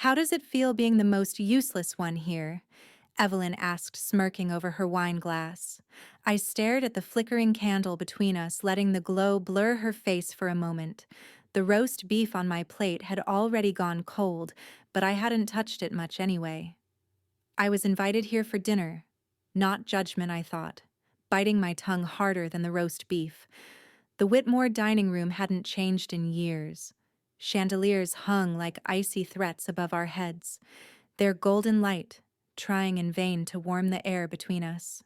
How does it feel being the most useless one here? Evelyn asked, smirking over her wine glass. I stared at the flickering candle between us, letting the glow blur her face for a moment. The roast beef on my plate had already gone cold, but I hadn't touched it much anyway. I was invited here for dinner. Not judgment, I thought, biting my tongue harder than the roast beef. The Whitmore dining room hadn't changed in years. Chandeliers hung like icy threats above our heads, their golden light trying in vain to warm the air between us.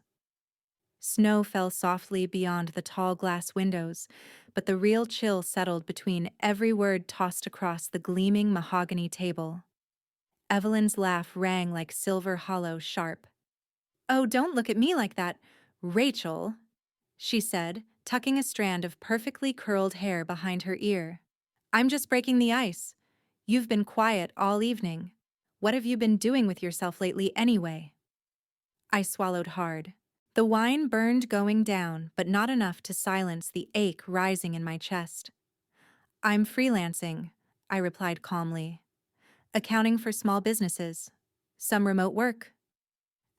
Snow fell softly beyond the tall glass windows, but the real chill settled between every word tossed across the gleaming mahogany table. Evelyn's laugh rang like silver hollow sharp. "Oh, don't look at me like that, Rachel," she said, tucking a strand of perfectly curled hair behind her ear. "I'm just breaking the ice. You've been quiet all evening. What have you been doing with yourself lately anyway?" I swallowed hard. The wine burned going down, but not enough to silence the ache rising in my chest. "I'm freelancing," I replied calmly. "Accounting for small businesses. Some remote work."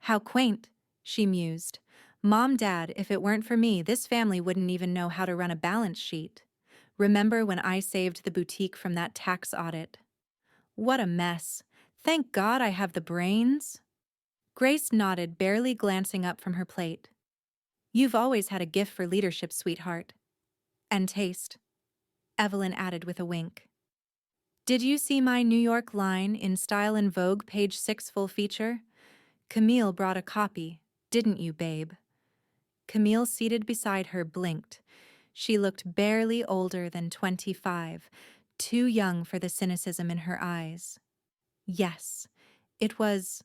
"How quaint," she mused. "Mom, Dad, if it weren't for me, this family wouldn't even know how to run a balance sheet. Remember when I saved the boutique from that tax audit? What a mess. Thank God I have the brains." Grace nodded, barely glancing up from her plate. "You've always had a gift for leadership, sweetheart. And taste," Evelyn added with a wink. "Did you see my New York line in Style and Vogue page 6 full feature? Camille brought a copy, didn't you, babe?" Camille, seated beside her, blinked. She looked barely older than 25, too young for the cynicism in her eyes. "Yes, it was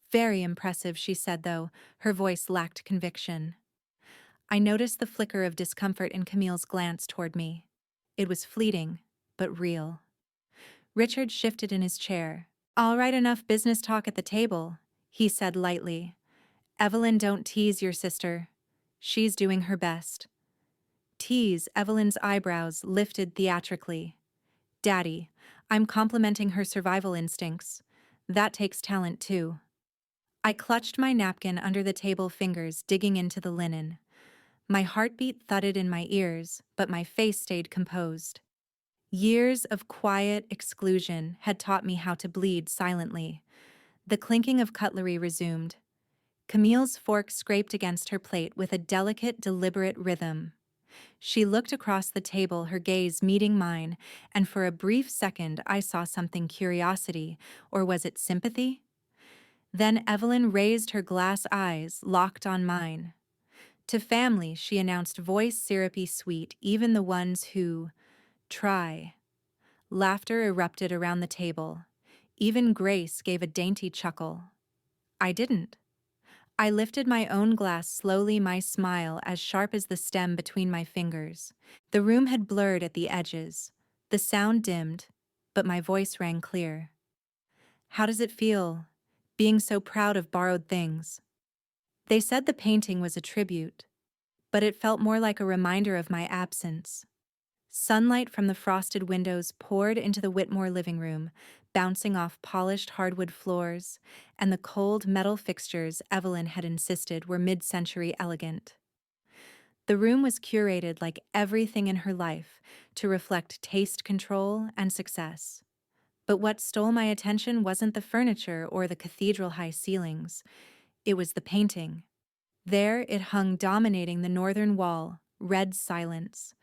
very impressive," she said, though her voice lacked conviction. I noticed the flicker of discomfort in Camille's glance toward me. It was fleeting, but real. Richard shifted in his chair. "All right, enough business talk at the table," he said lightly. "Evelyn, don't tease your sister. She's doing her best." Tease, Evelyn's eyebrows lifted theatrically. "Daddy, I'm complimenting her survival instincts. That takes talent, too." I clutched my napkin under the table, fingers digging into the linen. My heartbeat thudded in my ears, but my face stayed composed. Years of quiet exclusion had taught me how to bleed silently. The clinking of cutlery resumed. Camille's fork scraped against her plate with a delicate, deliberate rhythm. She looked across the table, her gaze meeting mine, and for a brief second I saw something: curiosity, or was it sympathy? Then Evelyn raised her glass eyes, locked on mine. "To family," she announced, voice syrupy sweet, "even the ones who try." Laughter erupted around the table. Even Grace gave a dainty chuckle. I didn't. I lifted my own glass slowly, my smile as sharp as the stem between my fingers. The room had blurred at the edges. The sound dimmed, but my voice rang clear. "How does it feel, being so proud of borrowed things?" They said the painting was a tribute, but it felt more like a reminder of my absence. Sunlight from the frosted windows poured into the Whitmore living room, bouncing off polished hardwood floors, and the cold metal fixtures Evelyn had insisted were mid-century elegant. The room was curated like everything in her life to reflect taste, control, and success. But what stole my attention wasn't the furniture or the cathedral-high ceilings. It was the painting. There it hung, dominating the northern wall, red silence.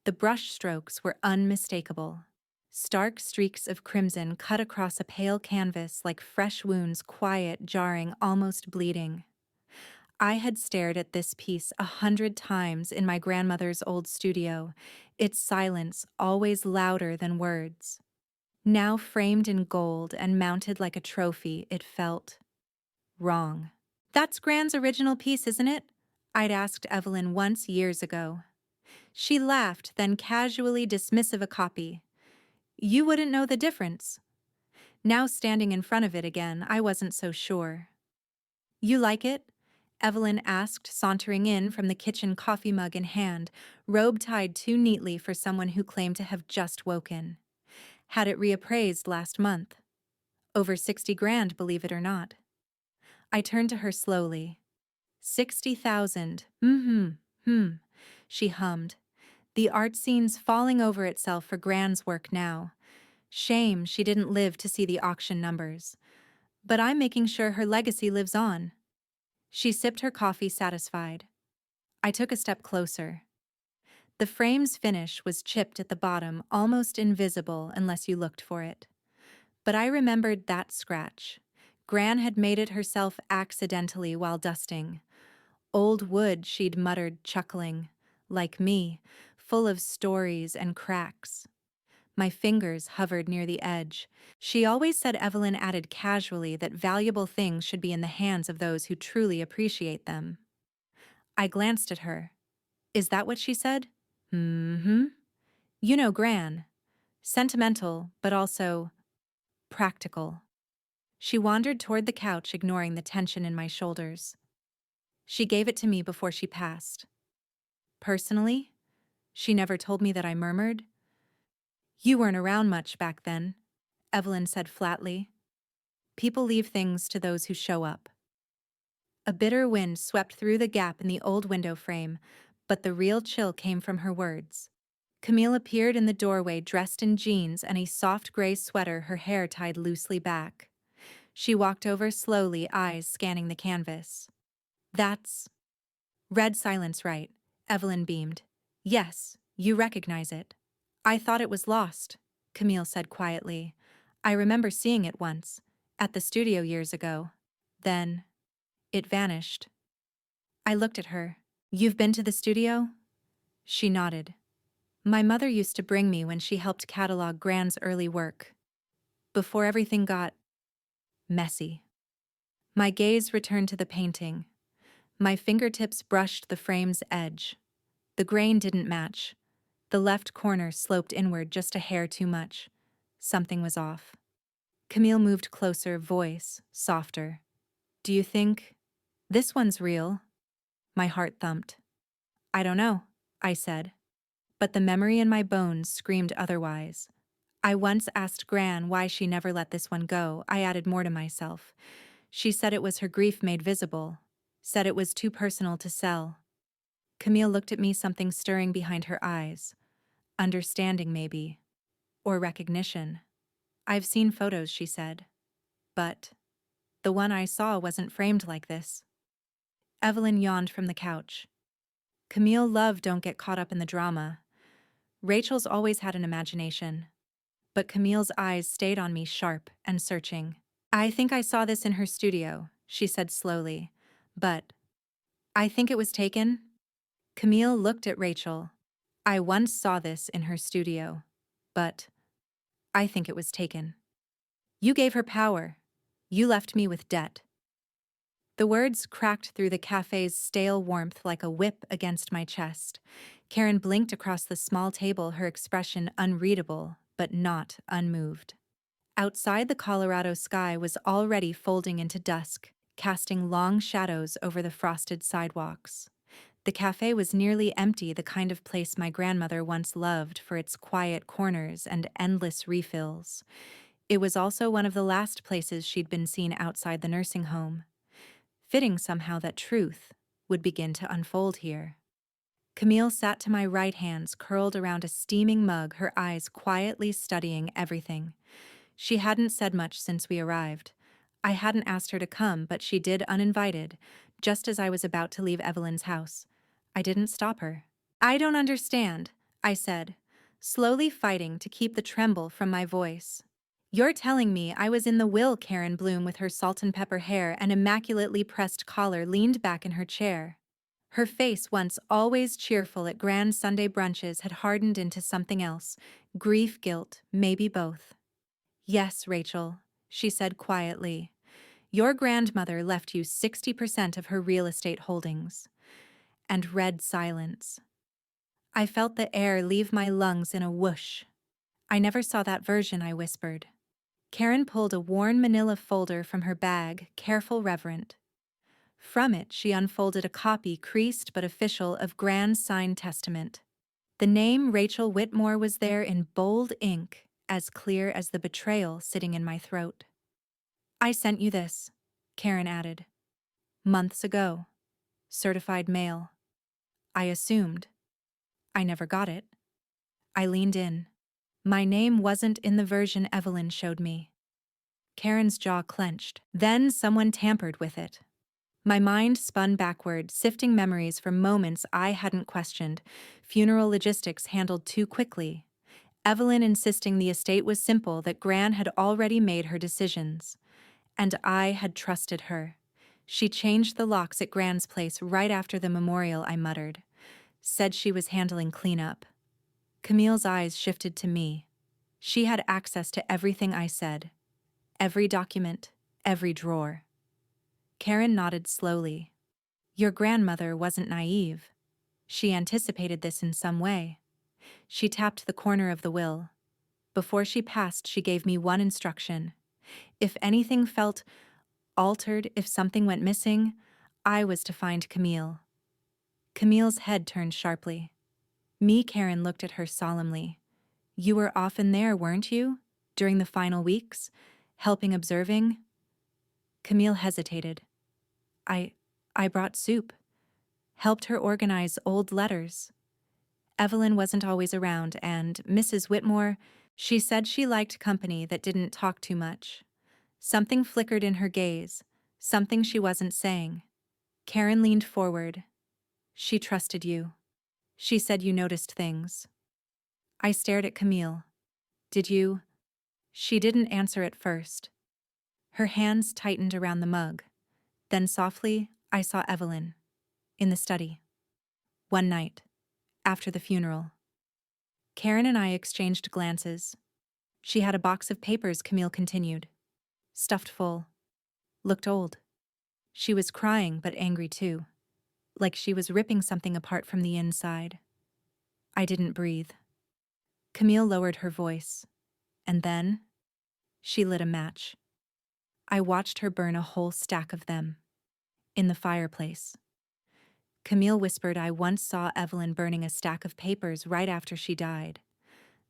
The brush strokes were unmistakable. Stark streaks of crimson cut across a pale canvas like fresh wounds, quiet, jarring, almost bleeding. I had stared at this piece 100 times in my grandmother's old studio, its silence always louder than words. Now framed in gold and mounted like a trophy, it felt wrong. "That's Gran's original piece, isn't it?" I'd asked Evelyn once years ago. She laughed, then casually dismissive: "A copy. You wouldn't know the difference." Now standing in front of it again, I wasn't so sure. "You like it?" Evelyn asked, sauntering in from the kitchen, coffee mug in hand, robe tied too neatly for someone who claimed to have just woken. "Had it reappraised last month." Over 60 grand, believe it or not. I turned to her slowly. 60,000. She hummed. The art scene's falling over itself for Gran's work now. Shame she didn't live to see the auction numbers. But I'm making sure her legacy lives on. She sipped her coffee satisfied. I took a step closer. The frame's finish was chipped at the bottom, almost invisible unless you looked for it. But I remembered that scratch. Gran had made it herself accidentally while dusting. Old wood, she'd muttered, chuckling. Like me, full of stories and cracks. My fingers hovered near the edge. She always said Evelyn added casually that valuable things should be in the hands of those who truly appreciate them. I glanced at her. Is that what she said? Mm-hmm. You know Gran. Sentimental, but also practical. She wandered toward the couch, ignoring the tension in my shoulders. She gave it to me before she passed. Personally, she never told me that. I murmured. You weren't around much back then, Evelyn said flatly. People leave things to those who show up. A bitter wind swept through the gap in the old window frame, but the real chill came from her words. Camille appeared in the doorway dressed in jeans and a soft gray sweater, her hair tied loosely back. She walked over slowly, eyes scanning the canvas. That's red silence, right? Evelyn beamed. Yes, you recognize it. I thought it was lost, Camille said quietly. I remember seeing it once, at the studio years ago. Then, it vanished. I looked at her. You've been to the studio? She nodded. My mother used to bring me when she helped catalog Gran's early work. Before everything got messy. My gaze returned to the painting. My fingertips brushed the frame's edge. The grain didn't match. The left corner sloped inward just a hair too much. Something was off. Camille moved closer, voice softer. Do you think this one's real? My heart thumped. I don't know, I said. But the memory in my bones screamed otherwise. I once asked Gran why she never let this one go. I added more to myself. She said it was her grief made visible. Said it was too personal to sell. Camille looked at me, something stirring behind her eyes. Understanding, maybe. Or recognition. I've seen photos, she said. But the one I saw wasn't framed like this. Evelyn yawned from the couch. Camille, love, don't get caught up in the drama. Rachel's always had an imagination. But Camille's eyes stayed on me, sharp and searching. I think I saw this in her studio, she said slowly. But I think it was taken. Camille looked at Rachel. I once saw this in her studio. But I think it was taken. You gave her power. You left me with debt. The words cracked through the cafe's stale warmth like a whip against my chest. Karen blinked across the small table, her expression unreadable, but not unmoved. Outside, the Colorado sky was already folding into dusk, casting long shadows over the frosted sidewalks. The cafe was nearly empty, the kind of place my grandmother once loved for its quiet corners and endless refills. It was also one of the last places she'd been seen outside the nursing home. Fitting somehow that truth would begin to unfold here. Camille sat to my right, hands curled around a steaming mug, her eyes quietly studying everything. She hadn't said much since we arrived. I hadn't asked her to come, but she did uninvited, just as I was about to leave Evelyn's house. I didn't stop her. I don't understand, I said, slowly fighting to keep the tremble from my voice. You're telling me I was in the will? Karen Bloom, with her salt and pepper hair and immaculately pressed collar, leaned back in her chair. Her face, once always cheerful at grand Sunday brunches, had hardened into something else. Grief, guilt, maybe both. Yes, Rachel, she said quietly. Your grandmother left you 60% of her real estate holdings. And red silence. I felt the air leave my lungs in a whoosh. I never saw that version, I whispered. Karen pulled a worn manila folder from her bag, careful, reverent. From it, she unfolded a copy, creased but official, of Gran's signed testament. The name Rachel Whitmore was there in bold ink, as clear as the betrayal sitting in my throat. I sent you this, Karen added. Months ago. Certified mail. I assumed. I never got it. I leaned in. My name wasn't in the version Evelyn showed me. Karen's jaw clenched. Then someone tampered with it. My mind spun backward, sifting memories from moments I hadn't questioned, funeral logistics handled too quickly, Evelyn insisting the estate was simple, that Gran had already made her decisions. And I had trusted her. She changed the locks at Gran's place right after the memorial, I muttered. Said she was handling cleanup. Camille's eyes shifted to me. She had access to everything I said. Every document, every drawer. Karen nodded slowly. Your grandmother wasn't naive. She anticipated this in some way. She tapped the corner of the will. Before she passed, she gave me one instruction. If anything felt altered, if something went missing, I was to find Camille. Camille's head turned sharply. Karen looked at her solemnly. You were often there, weren't you? During the final weeks? Helping observing? Camille hesitated. I brought soup. Helped her organize old letters. Evelyn wasn't always around, and Mrs. Whitmore, she said she liked company that didn't talk too much. Something flickered in her gaze, something she wasn't saying. Karen leaned forward. She trusted you. She said you noticed things. I stared at Camille. Did you? She didn't answer at first. Her hands tightened around the mug. Then softly, I saw Evelyn. In the study. One night. After the funeral. Karen and I exchanged glances. She had a box of papers, Camille continued. Stuffed full. Looked old. She was crying, but angry too. Like she was ripping something apart from the inside. I didn't breathe. Camille lowered her voice. And then, she lit a match. I watched her burn a whole stack of them. In the fireplace. Camille whispered, I once saw Evelyn burning a stack of papers right after she died.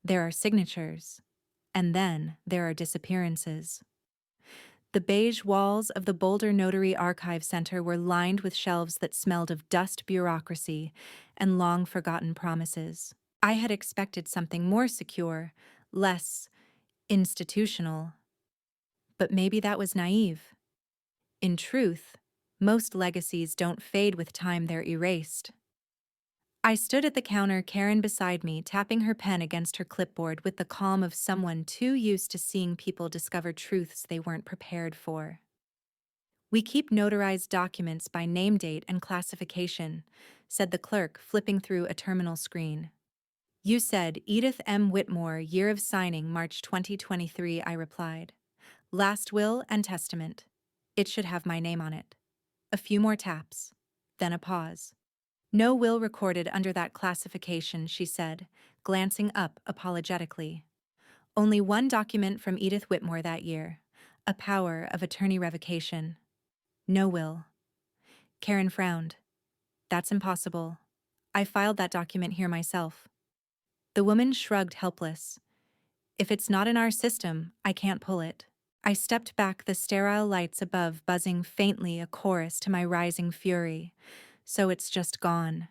There are signatures. And then there are disappearances. The beige walls of the Boulder Notary Archive Center were lined with shelves that smelled of dust, bureaucracy, and long-forgotten promises. I had expected something more secure, less institutional. But maybe that was naive. In truth, most legacies don't fade with time, they're erased. I stood at the counter, Karen beside me, tapping her pen against her clipboard with the calm of someone too used to seeing people discover truths they weren't prepared for. We keep notarized documents by name, date, and classification, said the clerk, flipping through a terminal screen. You said Edith M. Whitmore, year of signing, March 2023, I replied. Last will and testament. It should have my name on it. A few more taps. Then a pause. No will recorded under that classification, she said, glancing up apologetically. Only one document from Edith Whitmore that year. A power of attorney revocation. No will. Karen frowned. That's impossible. I filed that document here myself. The woman shrugged, helpless. If it's not in our system, I can't pull it. I stepped back, the sterile lights above buzzing faintly, a chorus to my rising fury. So it's just gone.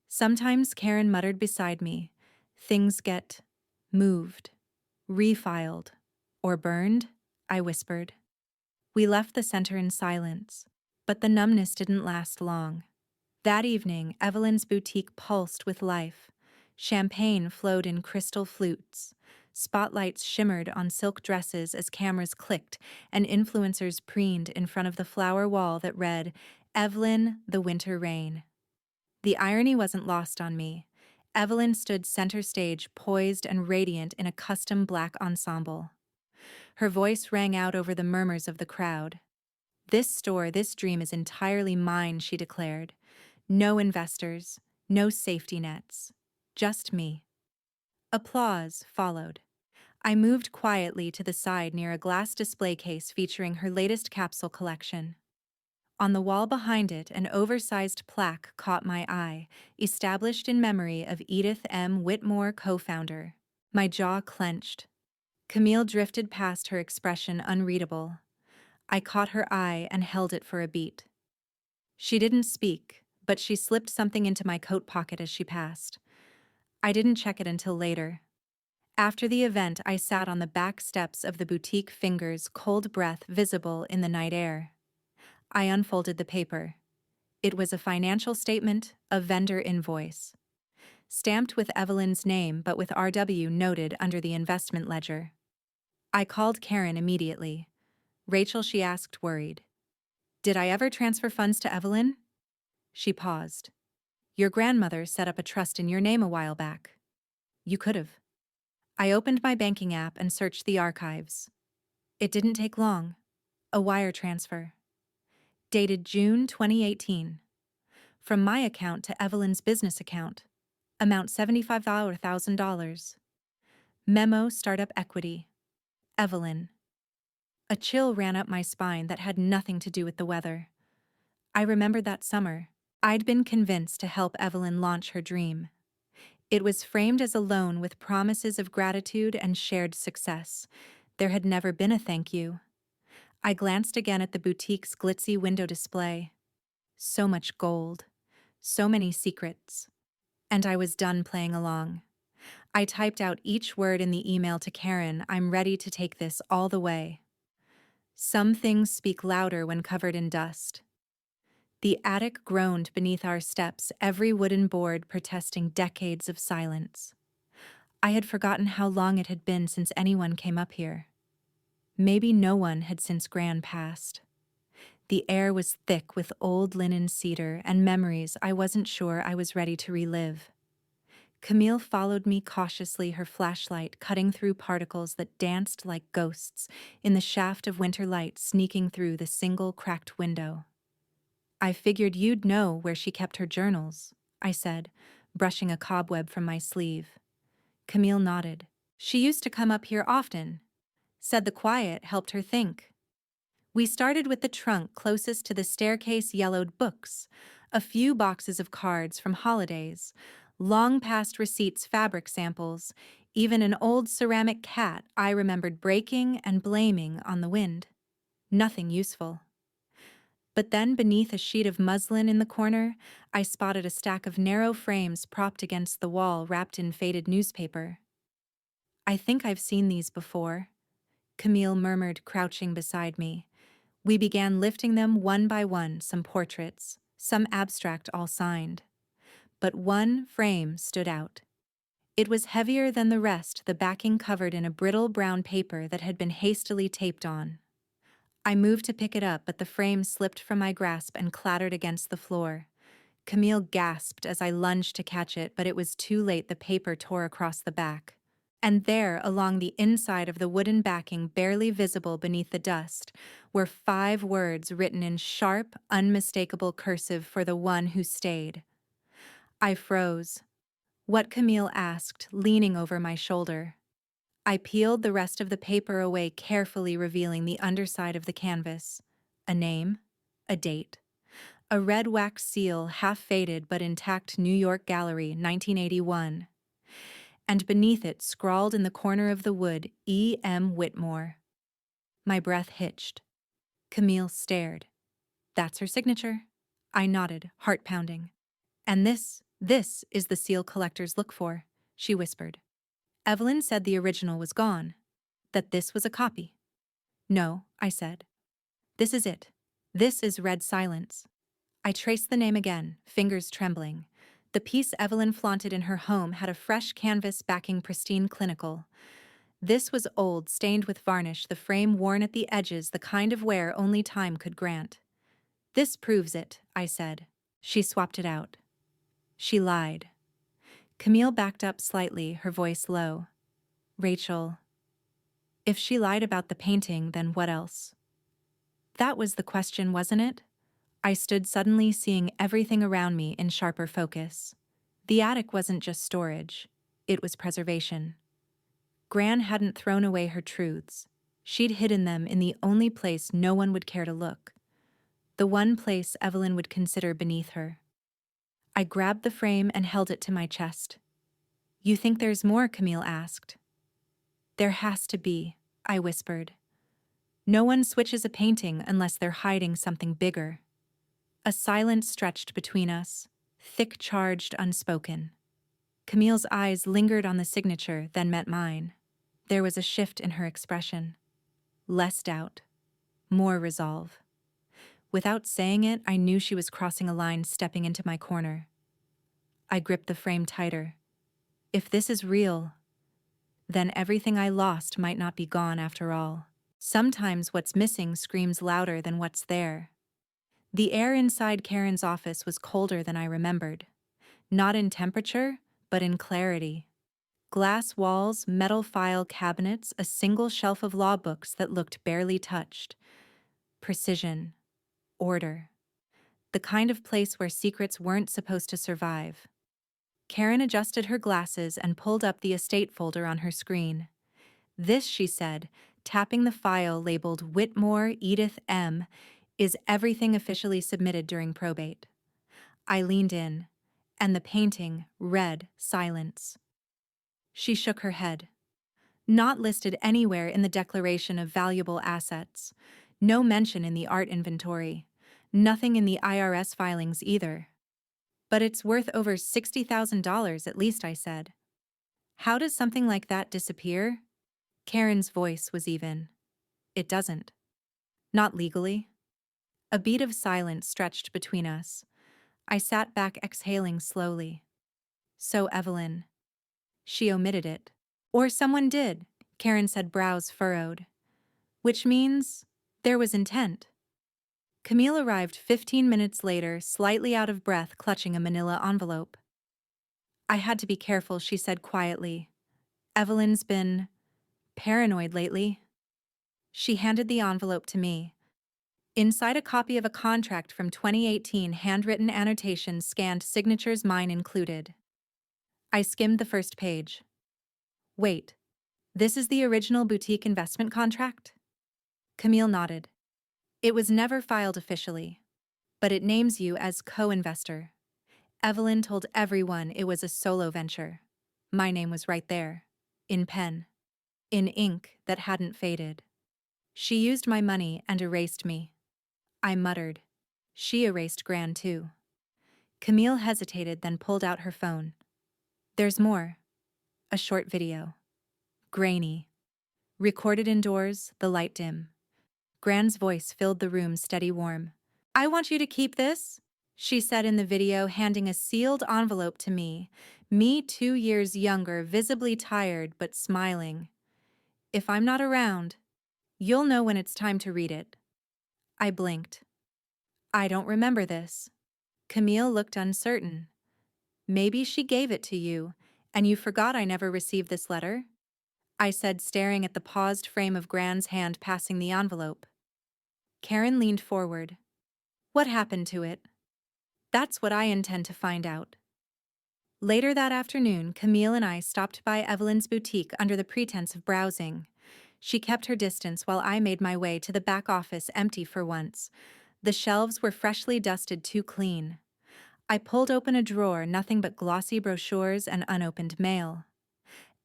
Sometimes, Karen muttered beside me, things get moved, refiled, or burned, I whispered. We left the center in silence, but the numbness didn't last long. That evening, Evelyn's boutique pulsed with life. Champagne flowed in crystal flutes. Spotlights shimmered on silk dresses as cameras clicked, and influencers preened in front of the flower wall that read, Evelyn, the Winter Rain. The irony wasn't lost on me. Evelyn stood center stage, poised and radiant in a custom black ensemble. Her voice rang out over the murmurs of the crowd. This store, this dream is entirely mine, she declared. No investors, no safety nets. Just me. Applause followed. I moved quietly to the side near a glass display case featuring her latest capsule collection. On the wall behind it, an oversized plaque caught my eye, established in memory of Edith M. Whitmore, co-founder. My jaw clenched. Camille drifted past, her expression unreadable. I caught her eye and held it for a beat. She didn't speak, but she slipped something into my coat pocket as she passed. I didn't check it until later. After the event, I sat on the back steps of the boutique, fingers, cold breath visible in the night air. I unfolded the paper. It was a financial statement, a vendor invoice, stamped with Evelyn's name but with RW noted under the investment ledger. I called Karen immediately. Rachel, she asked, worried. Did I ever transfer funds to Evelyn? She paused. Your grandmother set up a trust in your name a while back. You could have. I opened my banking app and searched the archives. It didn't take long. A wire transfer. Dated June 2018. From my account to Evelyn's business account. Amount $75,000. Memo, startup equity. Evelyn. A chill ran up my spine that had nothing to do with the weather. I remembered that summer. I'd been convinced to help Evelyn launch her dream. It was framed as a loan with promises of gratitude and shared success. There had never been a thank you. I glanced again at the boutique's glitzy window display. So much gold. So many secrets. And I was done playing along. I typed out each word in the email to Karen. I'm ready to take this all the way. Some things speak louder when covered in dust. The attic groaned beneath our steps, every wooden board protesting decades of silence. I had forgotten how long it had been since anyone came up here. Maybe no one had since Gran passed. The air was thick with old linen cedar and memories I wasn't sure I was ready to relive. Camille followed me cautiously, her flashlight cutting through particles that danced like ghosts in the shaft of winter light sneaking through the single cracked window. I figured you'd know where she kept her journals, I said, brushing a cobweb from my sleeve. Camille nodded. She used to come up here often. Said the quiet helped her think. We started with the trunk closest to the staircase, yellowed books, a few boxes of cards from holidays, long past receipts, fabric samples, even an old ceramic cat I remembered breaking and blaming on the wind. Nothing useful. But then beneath a sheet of muslin in the corner, I spotted a stack of narrow frames propped against the wall wrapped in faded newspaper. I think I've seen these before, Camille murmured, crouching beside me. We began lifting them one by one, some portraits, some abstract, all signed. But one frame stood out. It was heavier than the rest, the backing covered in a brittle brown paper that had been hastily taped on. I moved to pick it up, but the frame slipped from my grasp and clattered against the floor. Camille gasped as I lunged to catch it, but it was too late. The paper tore across the back. And there, along the inside of the wooden backing, barely visible beneath the dust, were 5 words written in sharp, unmistakable cursive for the one who stayed. I froze. What? Camille asked, leaning over my shoulder. I peeled the rest of the paper away, carefully revealing the underside of the canvas. A name, a date, a red wax seal, half faded but intact, New York Gallery, 1981. And beneath it, scrawled in the corner of the wood, E. M. Whitmore. My breath hitched. Camille stared. That's her signature. I nodded, heart pounding. And this is the seal collectors look for, she whispered. Evelyn said the original was gone, that this was a copy. No, I said. This is it. This is Red Silence. I traced the name again, fingers trembling. The piece Evelyn flaunted in her home had a fresh canvas backing, pristine, clinical. This was old, stained with varnish, the frame worn at the edges, the kind of wear only time could grant. This proves it, I said. She swapped it out. She lied. Camille backed up slightly, her voice low. Rachel, if she lied about the painting, then what else? That was the question, wasn't it? I stood, suddenly seeing everything around me in sharper focus. The attic wasn't just storage. It was preservation. Gran hadn't thrown away her truths. She'd hidden them in the only place no one would care to look. The one place Evelyn would consider beneath her. I grabbed the frame and held it to my chest. You think there's more? Camille asked. There has to be, I whispered. No one switches a painting unless they're hiding something bigger. A silence stretched between us, thick, charged, unspoken. Camille's eyes lingered on the signature, then met mine. There was a shift in her expression. Less doubt, more resolve. Without saying it, I knew she was crossing a line, stepping into my corner. I gripped the frame tighter. If this is real, then everything I lost might not be gone after all. Sometimes what's missing screams louder than what's there. The air inside Karen's office was colder than I remembered. Not in temperature, but in clarity. Glass walls, metal file cabinets, a single shelf of law books that looked barely touched. Precision. Order. The kind of place where secrets weren't supposed to survive. Karen adjusted her glasses and pulled up the estate folder on her screen. This, she said, tapping the file labeled Whitmore Edith M., is everything officially submitted during probate. I leaned in, and the painting read silence. She shook her head. Not listed anywhere in the declaration of valuable assets. No mention in the art inventory. Nothing in the IRS filings either. But it's worth over $60,000 at least, I said. How does something like that disappear? Karen's voice was even. It doesn't. Not legally. A beat of silence stretched between us. I sat back, exhaling slowly. So Evelyn. She omitted it. Or someone did, Karen said, brows furrowed. Which means there was intent. Camille arrived 15 minutes later, slightly out of breath, clutching a manila envelope. I had to be careful, she said quietly. Evelyn's been paranoid lately. She handed the envelope to me. Inside, a copy of a contract from 2018, handwritten annotations, scanned signatures, mine included. I skimmed the first page. Wait, this is the original boutique investment contract? Camille nodded. It was never filed officially, but it names you as co-investor. Evelyn told everyone it was a solo venture. My name was right there, in pen, in ink that hadn't faded. She used my money and erased me. I muttered. She erased Gran too. Camille hesitated, then pulled out her phone. There's more. A short video. Grainy. Recorded indoors, the light dim. Gran's voice filled the room, steady, warm. I want you to keep this, she said in the video, handing a sealed envelope to me. Me 2 years younger, visibly tired but smiling. If I'm not around, you'll know when it's time to read it. I blinked. I don't remember this. Camille looked uncertain. Maybe she gave it to you, and you forgot I never received this letter? I said, staring at the paused frame of Gran's hand passing the envelope. Karen leaned forward. What happened to it? That's what I intend to find out. Later that afternoon, Camille and I stopped by Evelyn's boutique under the pretense of browsing. She kept her distance while I made my way to the back office, empty for once. The shelves were freshly dusted, too clean. I pulled open a drawer, nothing but glossy brochures and unopened mail.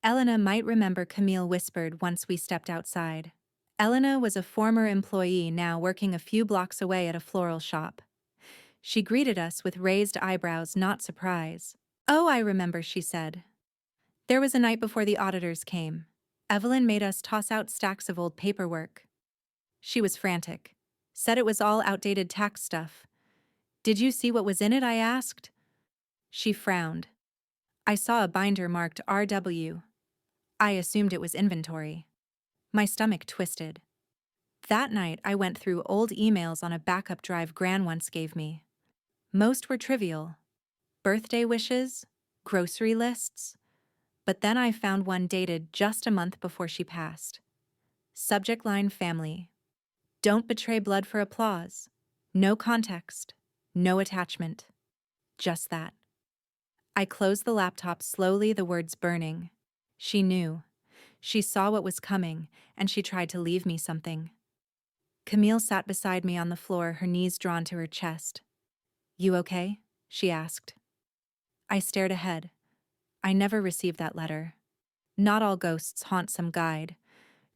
Elena might remember, Camille whispered once we stepped outside. Elena was a former employee, now working a few blocks away at a floral shop. She greeted us with raised eyebrows, not surprise. Oh, I remember, she said. There was a night before the auditors came. Evelyn made us toss out stacks of old paperwork. She was frantic. Said it was all outdated tax stuff. Did you see what was in it? I asked. She frowned. I saw a binder marked RW. I assumed it was inventory. My stomach twisted. That night, I went through old emails on a backup drive Gran once gave me. Most were trivial. Birthday wishes, grocery lists. But then I found one dated just a month before she passed. Subject line: family. Don't betray blood for applause. No context. No attachment. Just that. I closed the laptop slowly, the words burning. She knew. She saw what was coming, and she tried to leave me something. Camille sat beside me on the floor, her knees drawn to her chest. You okay? She asked. I stared ahead. I never received that letter. Not all ghosts haunt some guide.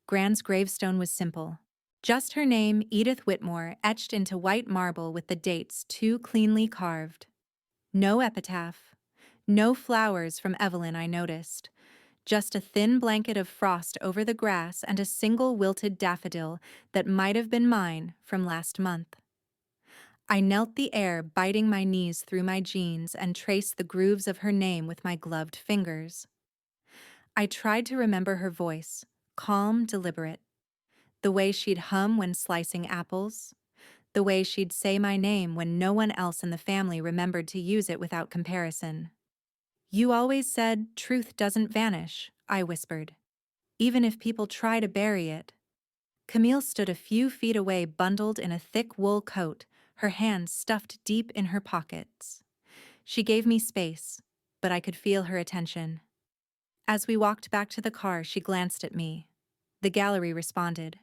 Gran's gravestone was simple. Just her name, Edith Whitmore, etched into white marble with the dates too cleanly carved. No epitaph. No flowers from Evelyn, I noticed. Just a thin blanket of frost over the grass and a single wilted daffodil that might have been mine from last month. I knelt the air, biting my knees through my jeans, and traced the grooves of her name with my gloved fingers. I tried to remember her voice, calm, deliberate. The way she'd hum when slicing apples. The way she'd say my name when no one else in the family remembered to use it without comparison. "You always said truth doesn't vanish," I whispered. "Even if people try to bury it." Camille stood a few feet away, bundled in a thick wool coat, her hands stuffed deep in her pockets. She gave me space, but I could feel her attention. As we walked back to the car, she glanced at me. The gallery responded.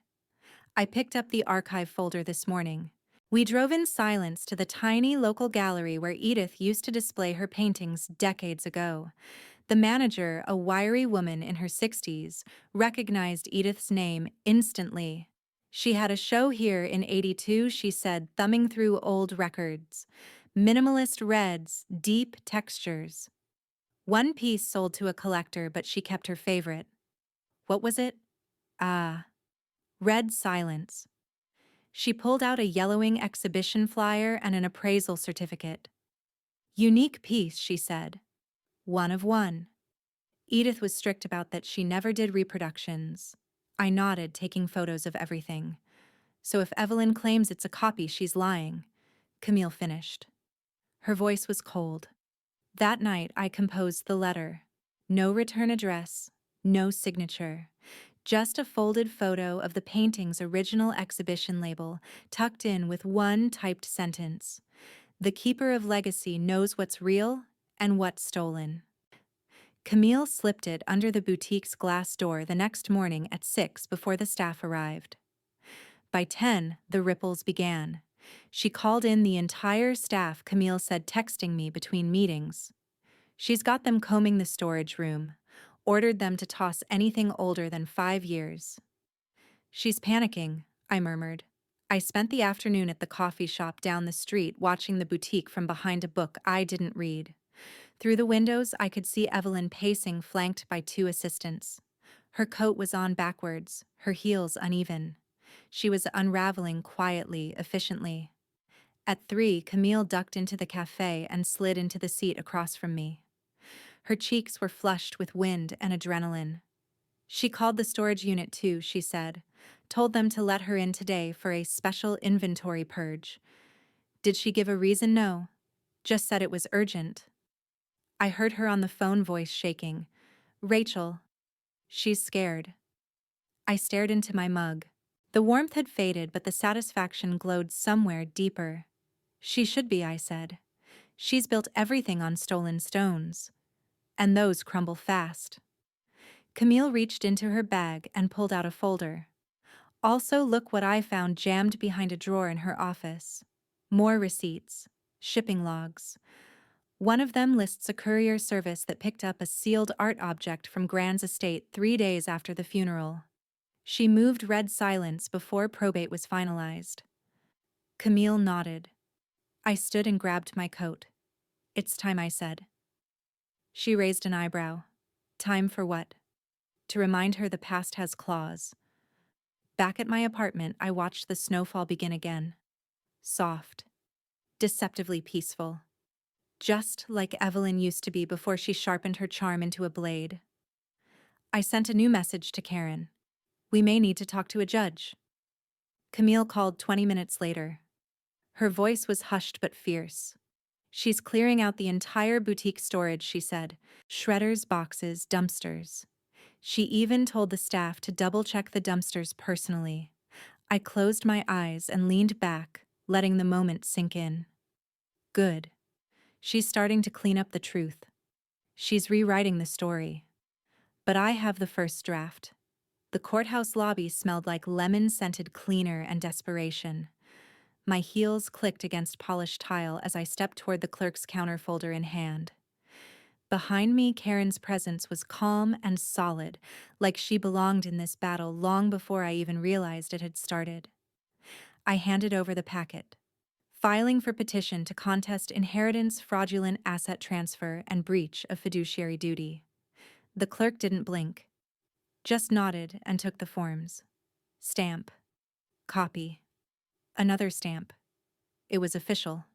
I picked up the archive folder this morning. We drove in silence to the tiny local gallery where Edith used to display her paintings decades ago. The manager, a wiry woman in her 60s, recognized Edith's name instantly. She had a show here in '82, she said, thumbing through old records. Minimalist reds, deep textures. One piece sold to a collector, but she kept her favorite. What was it? Ah, red silence. She pulled out a yellowing exhibition flyer and an appraisal certificate. Unique piece, she said. One of one. Edith was strict about that. She never did reproductions. I nodded, taking photos of everything. So if Evelyn claims it's a copy, she's lying. Camille finished. Her voice was cold. That night, I composed the letter. No return address, no signature. Just a folded photo of the painting's original exhibition label, tucked in with one typed sentence. The keeper of legacy knows what's real and what's stolen. Camille slipped it under the boutique's glass door the next morning at 6 before the staff arrived. By 10, the ripples began. She called in the entire staff, Camille said, texting me between meetings. She's got them combing the storage room, ordered them to toss anything older than 5 years. She's panicking, I murmured. I spent the afternoon at the coffee shop down the street watching the boutique from behind a book I didn't read. Through the windows, I could see Evelyn pacing, flanked by 2 assistants. Her coat was on backwards, her heels uneven. She was unraveling quietly, efficiently. At 3, Camille ducked into the cafe and slid into the seat across from me. Her cheeks were flushed with wind and adrenaline. She called the storage unit too, she said. Told them to let her in today for a special inventory purge. Did she give a reason? No. Just said it was urgent. I heard her on the phone, voice shaking. Rachel. She's scared. I stared into my mug. The warmth had faded, but the satisfaction glowed somewhere deeper. She should be, I said. She's built everything on stolen stones. And those crumble fast. Camille reached into her bag and pulled out a folder. Also, look what I found jammed behind a drawer in her office. More receipts. Shipping logs. One of them lists a courier service that picked up a sealed art object from Grand's estate 3 days after the funeral. She moved red silence before probate was finalized. Camille nodded. I stood and grabbed my coat. It's time, I said. She raised an eyebrow. Time for what? To remind her the past has claws. Back at my apartment, I watched the snowfall begin again. Soft. Deceptively peaceful. Just like Evelyn used to be before she sharpened her charm into a blade. I sent a new message to Karen. We may need to talk to a judge. Camille called 20 minutes later. Her voice was hushed but fierce. She's clearing out the entire boutique storage, she said. Shredders, boxes, dumpsters. She even told the staff to double-check the dumpsters personally. I closed my eyes and leaned back, letting the moment sink in. Good. She's starting to clean up the truth. She's rewriting the story. But I have the first draft. The courthouse lobby smelled like lemon-scented cleaner and desperation. My heels clicked against polished tile as I stepped toward the clerk's counter, folder in hand. Behind me, Karen's presence was calm and solid, like she belonged in this battle long before I even realized it had started. I handed over the packet. Filing for petition to contest inheritance, fraudulent asset transfer, and breach of fiduciary duty. The clerk didn't blink, just nodded and took the forms. Stamp. Copy. Another stamp. It was official.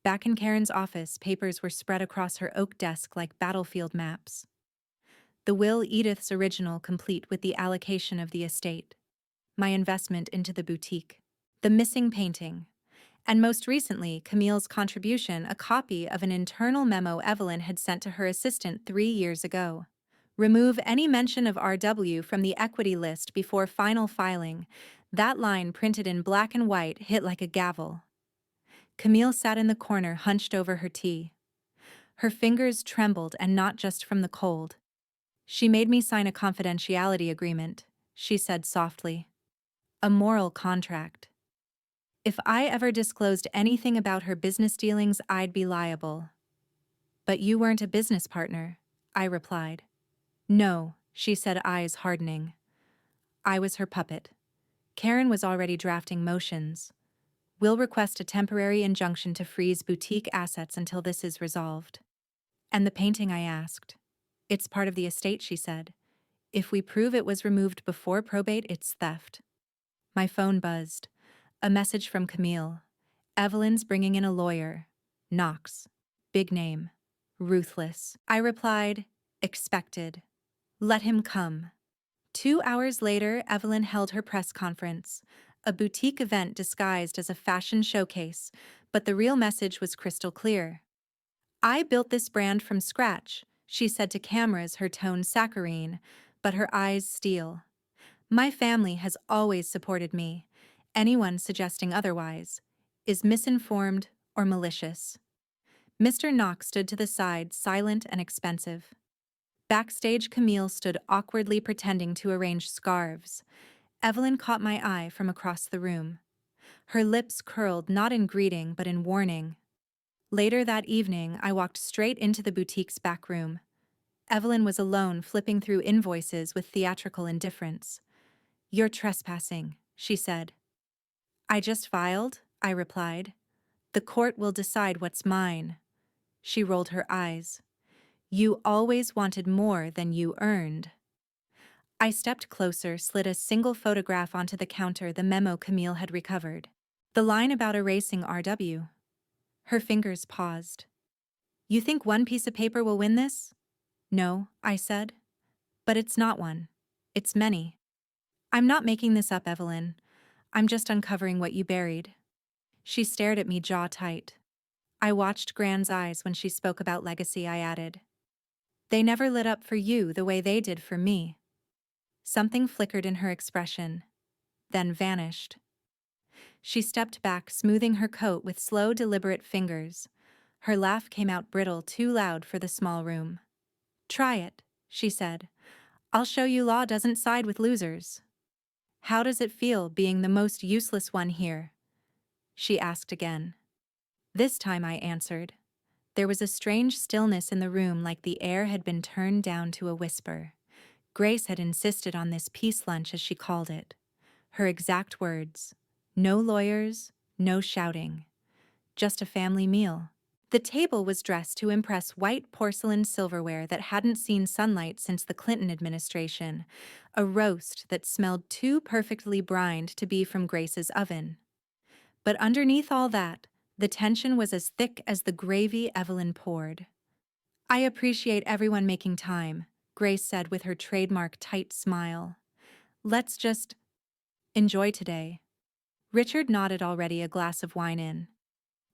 Back in Karen's office, papers were spread across her oak desk like battlefield maps. The will, Edith's original, complete with the allocation of the estate. My investment into the boutique. The missing painting. And most recently, Camille's contribution, a copy of an internal memo Evelyn had sent to her assistant 3 years ago. Remove any mention of RW from the equity list before final filing. That line, printed in black and white, hit like a gavel. Camille sat in the corner, hunched over her tea. Her fingers trembled, and not just from the cold. She made me sign a confidentiality agreement, she said softly. A moral contract. If I ever disclosed anything about her business dealings, I'd be liable. But you weren't a business partner, I replied. No, she said, eyes hardening. I was her puppet. Karen was already drafting motions. We'll request a temporary injunction to freeze boutique assets until this is resolved. And the painting, I asked. It's part of the estate, she said. If we prove it was removed before probate, it's theft. My phone buzzed. A message from Camille. Evelyn's bringing in a lawyer. Knox. Big name. Ruthless. I replied, expected. Let him come. 2 hours later, Evelyn held her press conference. A boutique event disguised as a fashion showcase, but the real message was crystal clear. I built this brand from scratch, she said to cameras, her tone saccharine, but her eyes steel. My family has always supported me. Anyone suggesting otherwise is misinformed or malicious. Mr. Knox stood to the side, silent and expensive. Backstage, Camille stood awkwardly pretending to arrange scarves. Evelyn caught my eye from across the room. Her lips curled, not in greeting but in warning. Later that evening, I walked straight into the boutique's back room. Evelyn was alone, flipping through invoices with theatrical indifference. You're trespassing, she said. I just filed, I replied. The court will decide what's mine. She rolled her eyes. You always wanted more than you earned. I stepped closer, slid a single photograph onto the counter, the memo Camille had recovered. The line about erasing RW. Her fingers paused. You think one piece of paper will win this? No, I said. But it's not one. It's many. I'm not making this up, Evelyn. I'm just uncovering what you buried. She stared at me, jaw tight. I watched Gran's eyes when she spoke about legacy. I added, they never lit up for you the way they did for me. Something flickered in her expression, then vanished. She stepped back, smoothing her coat with slow, deliberate fingers. Her laugh came out brittle, too loud for the small room. Try it, she said. I'll show you law doesn't side with losers. How does it feel being the most useless one here? She asked again. This time I answered. There was a strange stillness in the room, like the air had been turned down to a whisper. Grace had insisted on this peace lunch, as she called it. Her exact words. No lawyers, no shouting. Just a family meal. The table was dressed to impress, white porcelain silverware that hadn't seen sunlight since the Clinton administration, a roast that smelled too perfectly brined to be from Grace's oven. But underneath all that, the tension was as thick as the gravy Evelyn poured. I appreciate everyone making time, Grace said with her trademark tight smile. Let's just enjoy today. Richard nodded, already a glass of wine in.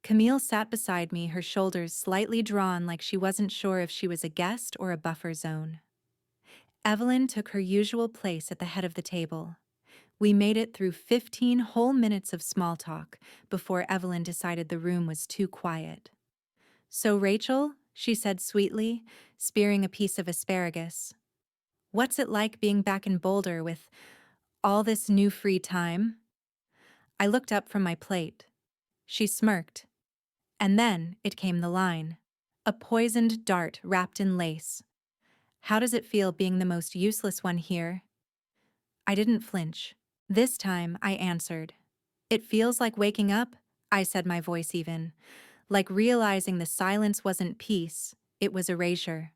Camille sat beside me, her shoulders slightly drawn, like she wasn't sure if she was a guest or a buffer zone. Evelyn took her usual place at the head of the table. We made it through 15 whole minutes of small talk before Evelyn decided the room was too quiet. So, Rachel, she said sweetly, spearing a piece of asparagus. What's it like being back in Boulder with all this new free time? I looked up from my plate. She smirked. And then it came the line. A poisoned dart wrapped in lace. How does it feel being the most useless one here? I didn't flinch. This time, I answered. It feels like waking up, I said, my voice even. Like realizing the silence wasn't peace, it was erasure.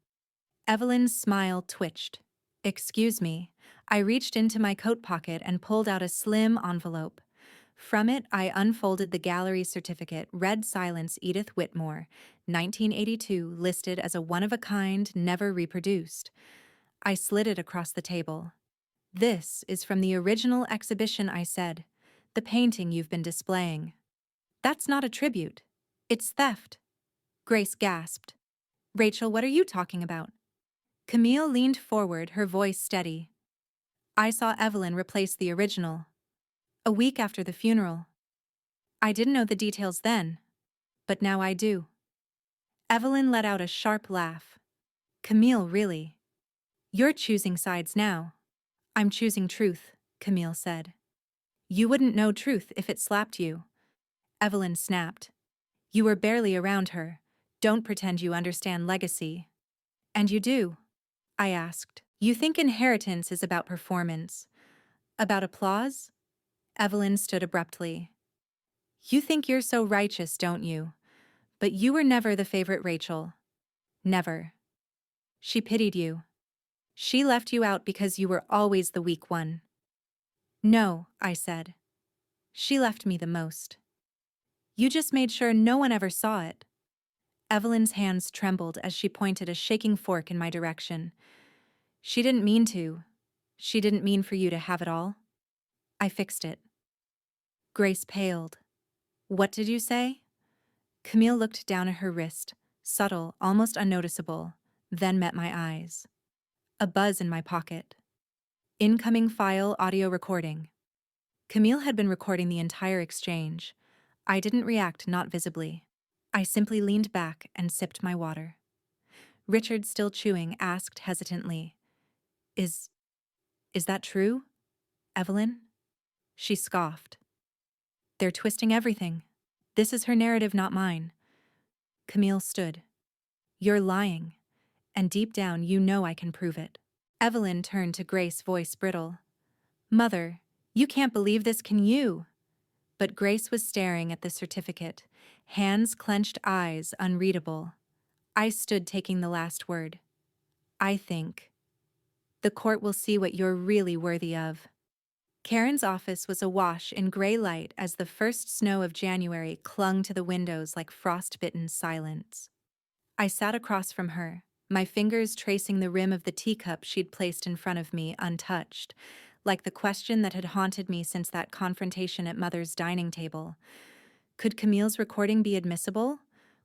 Evelyn's smile twitched. Excuse me. I reached into my coat pocket and pulled out a slim envelope. From it, I unfolded the gallery certificate, read Silence Edith Whitmore, 1982, listed as a one-of-a-kind, never reproduced. I slid it across the table. This is from the original exhibition, I said. The painting you've been displaying. That's not a tribute. It's theft. Grace gasped. Rachel, what are you talking about? Camille leaned forward, her voice steady. I saw Evelyn replace the original. A week after the funeral. I didn't know the details then, but now I do. Evelyn let out a sharp laugh. Camille, really? You're choosing sides now. I'm choosing truth, Camille said. You wouldn't know truth if it slapped you. Evelyn snapped. You were barely around her. Don't pretend you understand legacy. And you do, I asked. You think inheritance is about performance, about applause? Evelyn stood abruptly. You think you're so righteous, don't you? But you were never the favorite Rachel. Never. She pitied you. She left you out because you were always the weak one. No, I said. She left me the most. You just made sure no one ever saw it. Evelyn's hands trembled as she pointed a shaking fork in my direction. She didn't mean to. She didn't mean for you to have it all. I fixed it. Grace paled. What did you say? Camille looked down at her wrist, subtle, almost unnoticeable, then met my eyes. A buzz in my pocket. Incoming file audio recording. Camille had been recording the entire exchange. I didn't react, not visibly. I simply leaned back and sipped my water. Richard, still chewing, asked hesitantly, Is that true, Evelyn? She scoffed. They're twisting everything. This is her narrative, not mine. Camille stood. You're lying, and deep down you know I can prove it. Evelyn turned to Grace, voice brittle. Mother, you can't believe this, can you? But Grace was staring at the certificate, hands clenched, eyes unreadable. I stood, taking the last word. I think the court will see what you're really worthy of. Karen's office was awash in gray light as the first snow of January clung to the windows like frostbitten silence. I sat across from her, my fingers tracing the rim of the teacup she'd placed in front of me untouched, like the question that had haunted me since that confrontation at Mother's dining table. Could Camille's recording be admissible?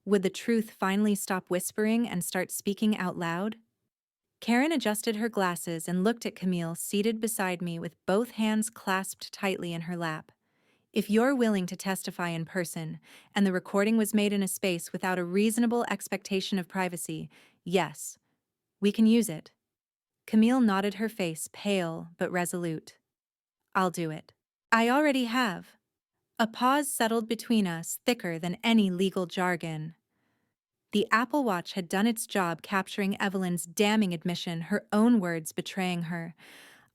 Would the truth finally stop whispering and start speaking out loud? Karen adjusted her glasses and looked at Camille seated beside me with both hands clasped tightly in her lap. If you're willing to testify in person, and the recording was made in a space without a reasonable expectation of privacy, yes, we can use it. Camille nodded, her face pale but resolute. I'll do it. I already have. A pause settled between us, thicker than any legal jargon. The Apple Watch had done its job, capturing Evelyn's damning admission, her own words betraying her.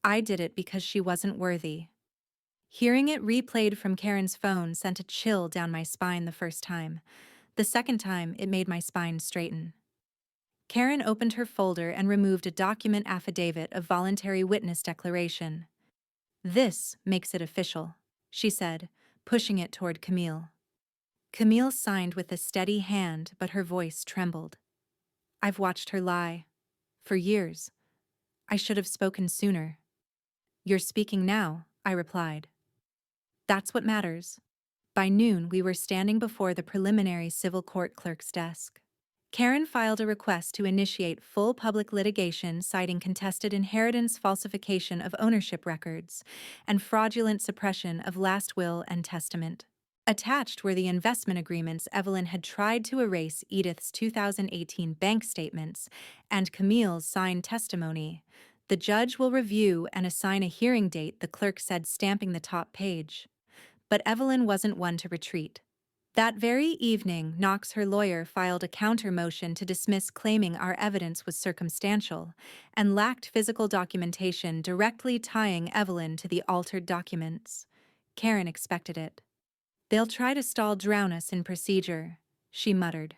I did it because she wasn't worthy. Hearing it replayed from Karen's phone sent a chill down my spine the first time. The second time, it made my spine straighten. Karen opened her folder and removed a document affidavit of voluntary witness declaration. This makes it official, she said, pushing it toward Camille. Camille signed with a steady hand, but her voice trembled. I've watched her lie. For years. I should have spoken sooner. You're speaking now, I replied. That's what matters. By noon, we were standing before the preliminary civil court clerk's desk. Karen filed a request to initiate full public litigation, citing contested inheritance, falsification of ownership records, and fraudulent suppression of last will and testament. Attached were the investment agreements Evelyn had tried to erase, Edith's 2018 bank statements, and Camille's signed testimony. The judge will review and assign a hearing date, the clerk said, stamping the top page. But Evelyn wasn't one to retreat. That very evening, Knox, her lawyer, filed a counter motion to dismiss, claiming our evidence was circumstantial and lacked physical documentation directly tying Evelyn to the altered documents. Karen expected it. "They'll try to drown us in procedure," she muttered.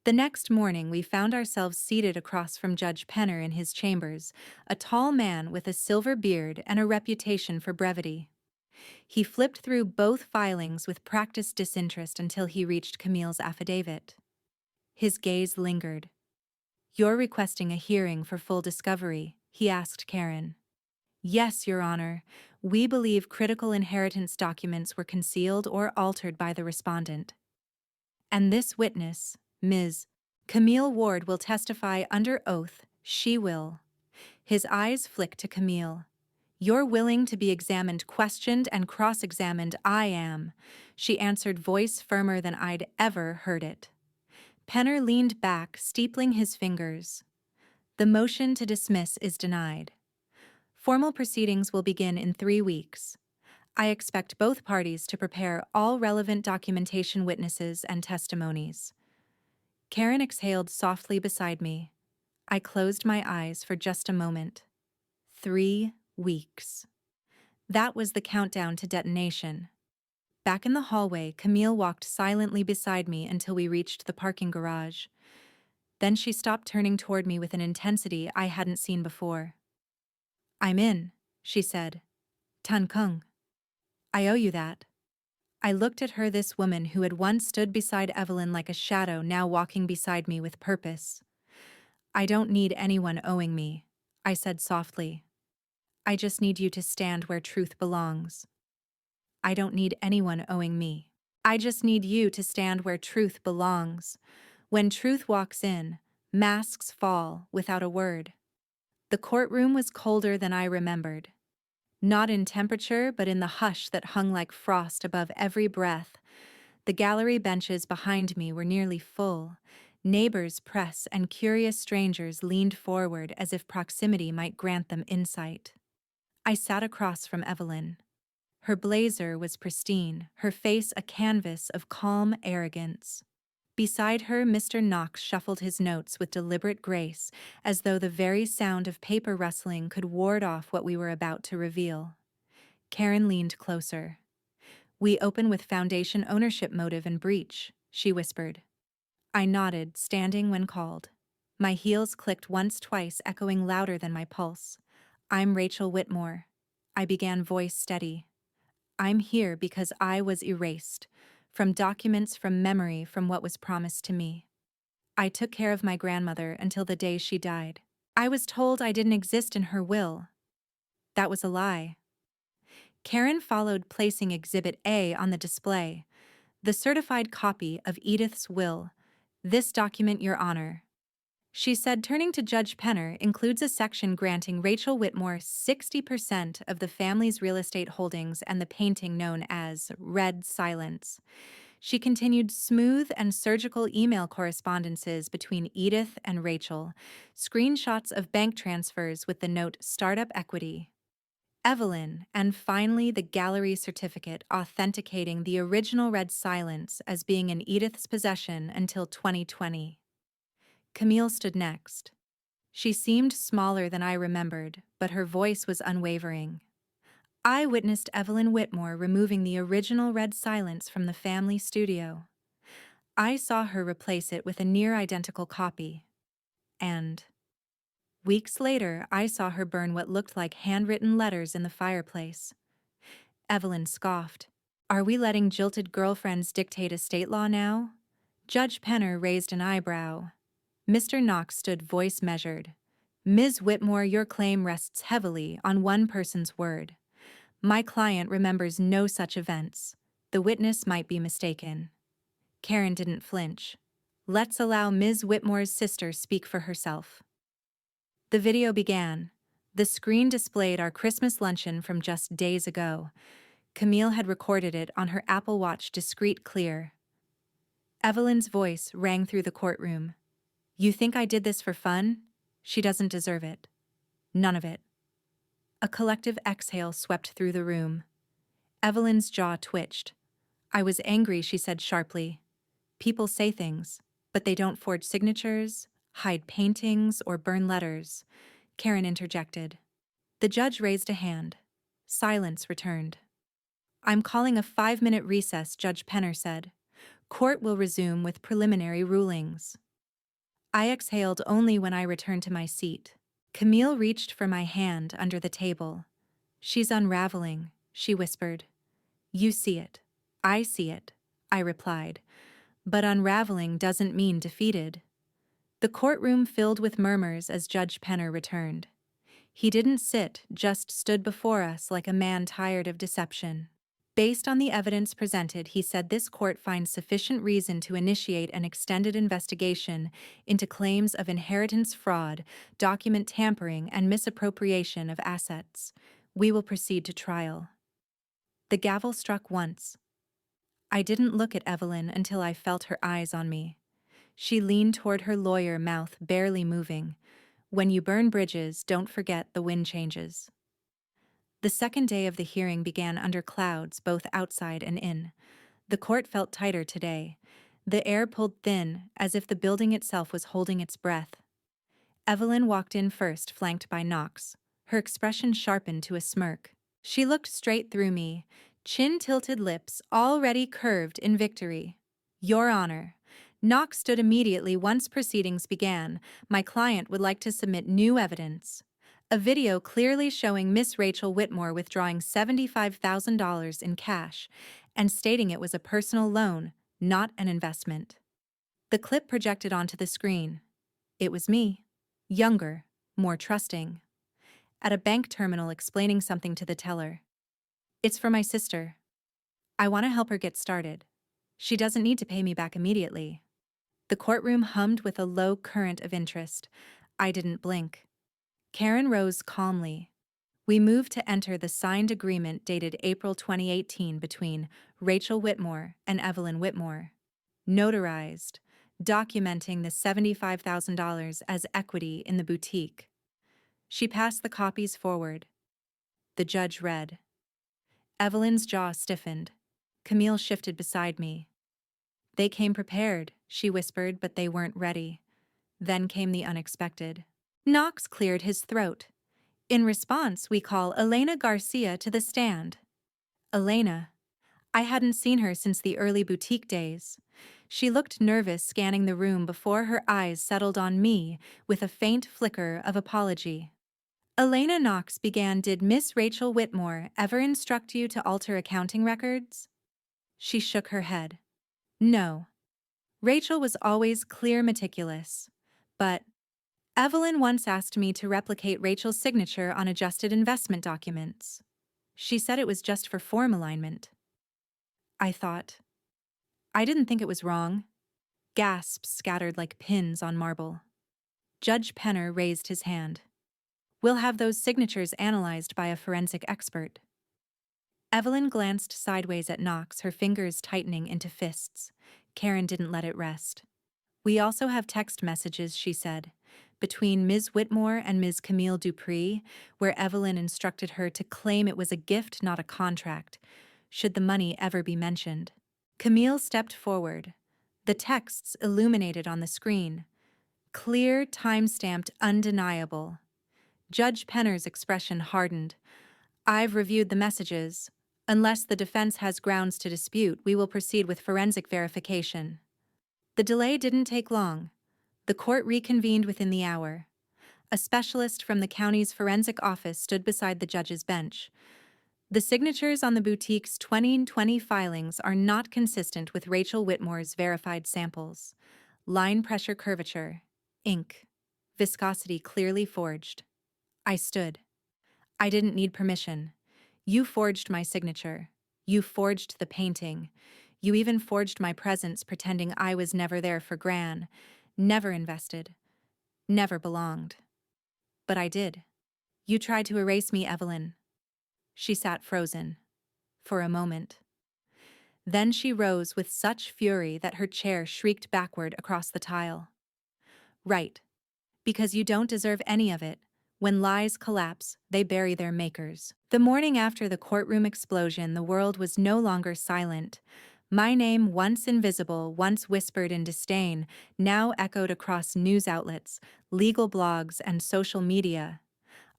The next morning, we found ourselves seated across from Judge Penner in his chambers, a tall man with a silver beard and a reputation for brevity. He flipped through both filings with practiced disinterest until he reached Camille's affidavit. His gaze lingered. "You're requesting a hearing for full discovery?" he asked Karen. "Yes, Your Honor. We believe critical inheritance documents were concealed or altered by the respondent. And this witness, Ms. Camille Ward, will testify under oath. She will." His eyes flicked to Camille. "You're willing to be examined, questioned, and cross-examined?" "I am," she answered, voice firmer than I'd ever heard it. Penner leaned back, steepling his fingers. "The motion to dismiss is denied. Formal proceedings will begin in 3 weeks. I expect both parties to prepare all relevant documentation, witnesses, and testimonies." Karen exhaled softly beside me. I closed my eyes for just a moment. 3 weeks. That was the countdown to detonation. Back in the hallway, Camille walked silently beside me until we reached the parking garage. Then she stopped, turning toward me with an intensity I hadn't seen before. "I'm in," she said. "Tan Kung. I owe you that." I looked at her, this woman who had once stood beside Evelyn like a shadow, now walking beside me with purpose. "I don't need anyone owing me," I said softly. "I just need you to stand where truth belongs." "I don't need anyone owing me. I just need you to stand where truth belongs." When truth walks in, masks fall without a word. The courtroom was colder than I remembered. Not in temperature, but in the hush that hung like frost above every breath. The gallery benches behind me were nearly full. Neighbors, press, and curious strangers leaned forward as if proximity might grant them insight. I sat across from Evelyn. Her blazer was pristine, her face a canvas of calm arrogance. Beside her, Mr. Knox shuffled his notes with deliberate grace, as though the very sound of paper rustling could ward off what we were about to reveal. Karen leaned closer. "We open with foundation, ownership, motive, and breach," she whispered. I nodded, standing when called. My heels clicked once, twice, echoing louder than my pulse. "I'm Rachel Whitmore," I began, voice steady. "I'm here because I was erased. From documents, from memory, from what was promised to me. I took care of my grandmother until the day she died. I was told I didn't exist in her will. That was a lie." Karen followed, placing Exhibit A on the display. "The certified copy of Edith's will. This document, Your Honor," she said, turning to Judge Penner, "includes a section granting Rachel Whitmore 60% of the family's real estate holdings and the painting known as Red Silence." She continued, "Smooth and surgical email correspondences between Edith and Rachel, screenshots of bank transfers with the note Startup Equity. Evelyn, and finally the gallery certificate authenticating the original Red Silence as being in Edith's possession until 2020. Camille stood next. She seemed smaller than I remembered, but her voice was unwavering. "I witnessed Evelyn Whitmore removing the original Red Silence from the family studio. I saw her replace it with a near-identical copy. And weeks later, I saw her burn what looked like handwritten letters in the fireplace." Evelyn scoffed. "Are we letting jilted girlfriends dictate estate law now?" Judge Penner raised an eyebrow. Mr. Knox stood, voice measured. "Ms. Whitmore, your claim rests heavily on one person's word. My client remembers no such events. The witness might be mistaken." Karen didn't flinch. "Let's allow Ms. Whitmore's sister speak for herself." The video began. The screen displayed our Christmas luncheon from just days ago. Camille had recorded it on her Apple Watch, discreet, clear. Evelyn's voice rang through the courtroom. "You think I did this for fun? She doesn't deserve it. None of it." A collective exhale swept through the room. Evelyn's jaw twitched. I was angry, she said sharply. People say things, but they don't forge signatures, hide paintings, or burn letters, Karen interjected. The judge raised a hand. Silence returned. I'm calling a 5-minute recess, Judge Penner said. Court will resume with preliminary rulings. I exhaled only when I returned to my seat. Camille reached for my hand under the table. She's unraveling, she whispered. You see it. I see it, I replied. But unraveling doesn't mean defeated. The courtroom filled with murmurs as Judge Penner returned. He didn't sit, just stood before us like a man tired of deception. Based on the evidence presented, he said this court finds sufficient reason to initiate an extended investigation into claims of inheritance fraud, document tampering, and misappropriation of assets. We will proceed to trial. The gavel struck once. I didn't look at Evelyn until I felt her eyes on me. She leaned toward her lawyer, mouth barely moving. When you burn bridges, don't forget the wind changes. The second day of the hearing began under clouds, both outside and in. The court felt tighter today. The air pulled thin, as if the building itself was holding its breath. Evelyn walked in first, flanked by Knox. Her expression sharpened to a smirk. She looked straight through me, chin-tilted lips already curved in victory. Your Honor. Knox stood immediately once proceedings began. My client would like to submit new evidence. A video clearly showing Miss Rachel Whitmore withdrawing $75,000 in cash and stating it was a personal loan, not an investment. The clip projected onto the screen. It was me, younger, more trusting, at a bank terminal explaining something to the teller. It's for my sister. I want to help her get started. She doesn't need to pay me back immediately. The courtroom hummed with a low current of interest. I didn't blink. Karen rose calmly. We moved to enter the signed agreement dated April 2018 between Rachel Whitmore and Evelyn Whitmore. Notarized, documenting the $75,000 as equity in the boutique. She passed the copies forward. The judge read. Evelyn's jaw stiffened. Camille shifted beside me. They came prepared, she whispered, but they weren't ready. Then came the unexpected. Knox cleared his throat. In response, we call Elena Garcia to the stand. Elena. I hadn't seen her since the early boutique days. She looked nervous, scanning the room before her eyes settled on me with a faint flicker of apology. Elena, Knox began, did Miss Rachel Whitmore ever instruct you to alter accounting records? She shook her head. No. Rachel was always clear, meticulous. But Evelyn once asked me to replicate Rachel's signature on adjusted investment documents. She said it was just for form alignment. I thought. I didn't think it was wrong. Gasps scattered like pins on marble. Judge Penner raised his hand. We'll have those signatures analyzed by a forensic expert. Evelyn glanced sideways at Knox, her fingers tightening into fists. Karen didn't let it rest. We also have text messages, she said, between Ms. Whitmore and Ms. Camille Dupree, where Evelyn instructed her to claim it was a gift, not a contract, should the money ever be mentioned. Camille stepped forward. The texts illuminated on the screen. Clear, time-stamped, undeniable. Judge Penner's expression hardened. I've reviewed the messages. Unless the defense has grounds to dispute, we will proceed with forensic verification. The delay didn't take long. The court reconvened within the hour. A specialist from the county's forensic office stood beside the judge's bench. The signatures on the boutique's 2020 filings are not consistent with Rachel Whitmore's verified samples. Line pressure curvature, ink, viscosity clearly forged. I stood. I didn't need permission. You forged my signature. You forged the painting. You even forged my presence, pretending I was never there for Gran, never invested, never belonged. But I did. You tried to erase me, Evelyn. She sat frozen. For a moment. Then she rose with such fury that her chair shrieked backward across the tile. Right. Because you don't deserve any of it. When lies collapse, they bury their makers. The morning after the courtroom explosion, the world was no longer silent. My name, once invisible, once whispered in disdain, now echoed across news outlets, legal blogs, and social media.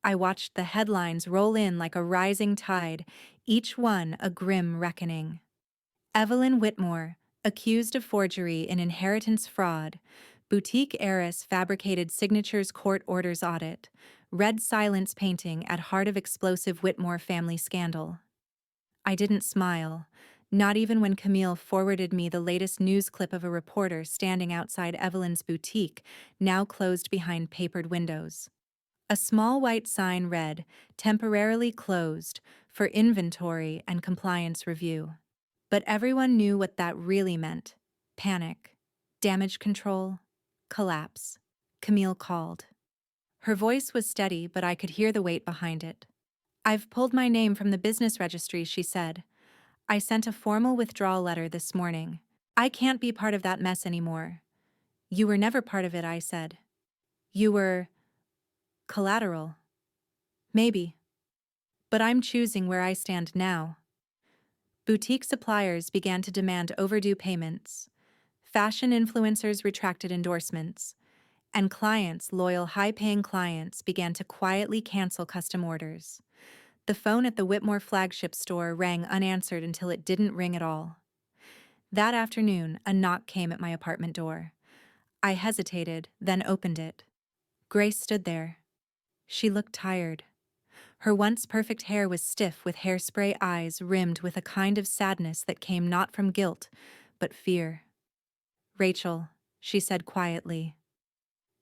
I watched the headlines roll in like a rising tide, each one a grim reckoning. Evelyn Whitmore, accused of forgery in inheritance fraud. Boutique heiress fabricated signatures court orders audit. Red silence painting at heart of explosive Whitmore family scandal. I didn't smile, not even when Camille forwarded me the latest news clip of a reporter standing outside Evelyn's boutique, now closed behind papered windows. A small white sign read, "Temporarily closed, for inventory and compliance review." But everyone knew what that really meant. Panic, damage control, collapse. Camille called. Her voice was steady, but I could hear the weight behind it. "I've pulled my name from the business registry," she said. "I sent a formal withdrawal letter this morning. I can't be part of that mess anymore." "You were never part of it," I said. "You were collateral." "Maybe. But I'm choosing where I stand now." Boutique suppliers began to demand overdue payments. Fashion influencers retracted endorsements. And clients, loyal, high-paying clients, began to quietly cancel custom orders. The phone at the Whitmore flagship store rang unanswered until it didn't ring at all. That afternoon, a knock came at my apartment door. I hesitated, then opened it. Grace stood there. She looked tired. Her once perfect hair was stiff with hairspray eyes rimmed with a kind of sadness that came not from guilt, but fear. "Rachel," she said quietly.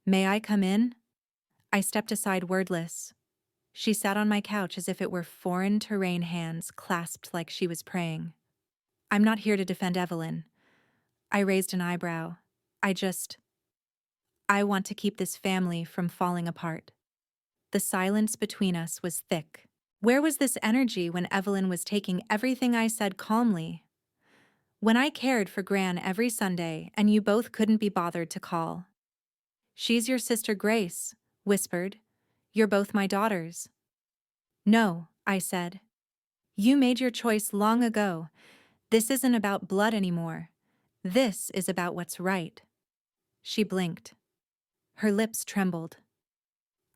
"May I come in?" I stepped aside wordless. She sat on my couch as if it were foreign terrain, hands clasped like she was praying. "I'm not here to defend Evelyn." I raised an eyebrow. I want to keep this family from falling apart." The silence between us was thick. Where was this energy when Evelyn was taking everything I said calmly? "When I cared for Gran every Sunday and you both couldn't be bothered to call." "She's your sister Grace," whispered. "You're both my daughters." "No," I said. "You made your choice long ago. This isn't about blood anymore. This is about what's right." She blinked. Her lips trembled.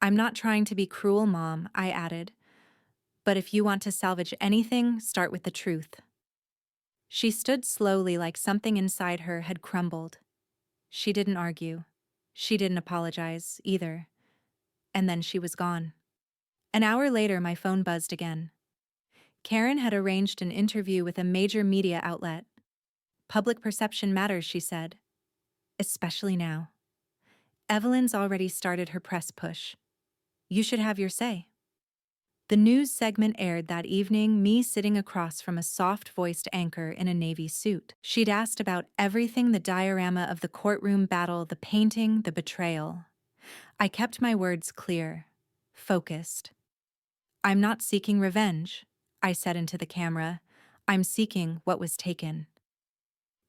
"I'm not trying to be cruel, Mom," I added. "But if you want to salvage anything, start with the truth." She stood slowly like something inside her had crumbled. She didn't argue. She didn't apologize, either. And then she was gone. An hour later, my phone buzzed again. Karen had arranged an interview with a major media outlet. "Public perception matters," she said. "Especially now. Evelyn's already started her press push. You should have your say." The news segment aired that evening, me sitting across from a soft-voiced anchor in a navy suit. She'd asked about everything: the diorama of the courtroom battle, the painting, the betrayal. I kept my words clear, focused. "I'm not seeking revenge," I said into the camera. "I'm seeking what was taken."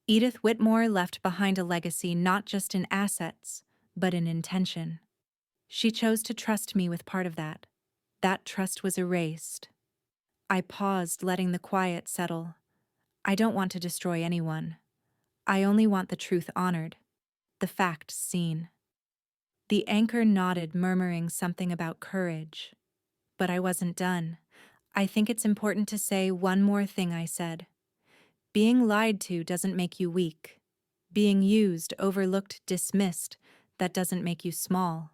Edith Whitmore left behind a legacy not just in assets, but in intention. She chose to trust me with part of that. That trust was erased. I paused, letting the quiet settle. I don't want to destroy anyone. I only want the truth honored, the facts seen. The anchor nodded, murmuring something about courage. But I wasn't done. "I think it's important to say one more thing," I said. "Being lied to doesn't make you weak. Being used, overlooked, dismissed, that doesn't make you small."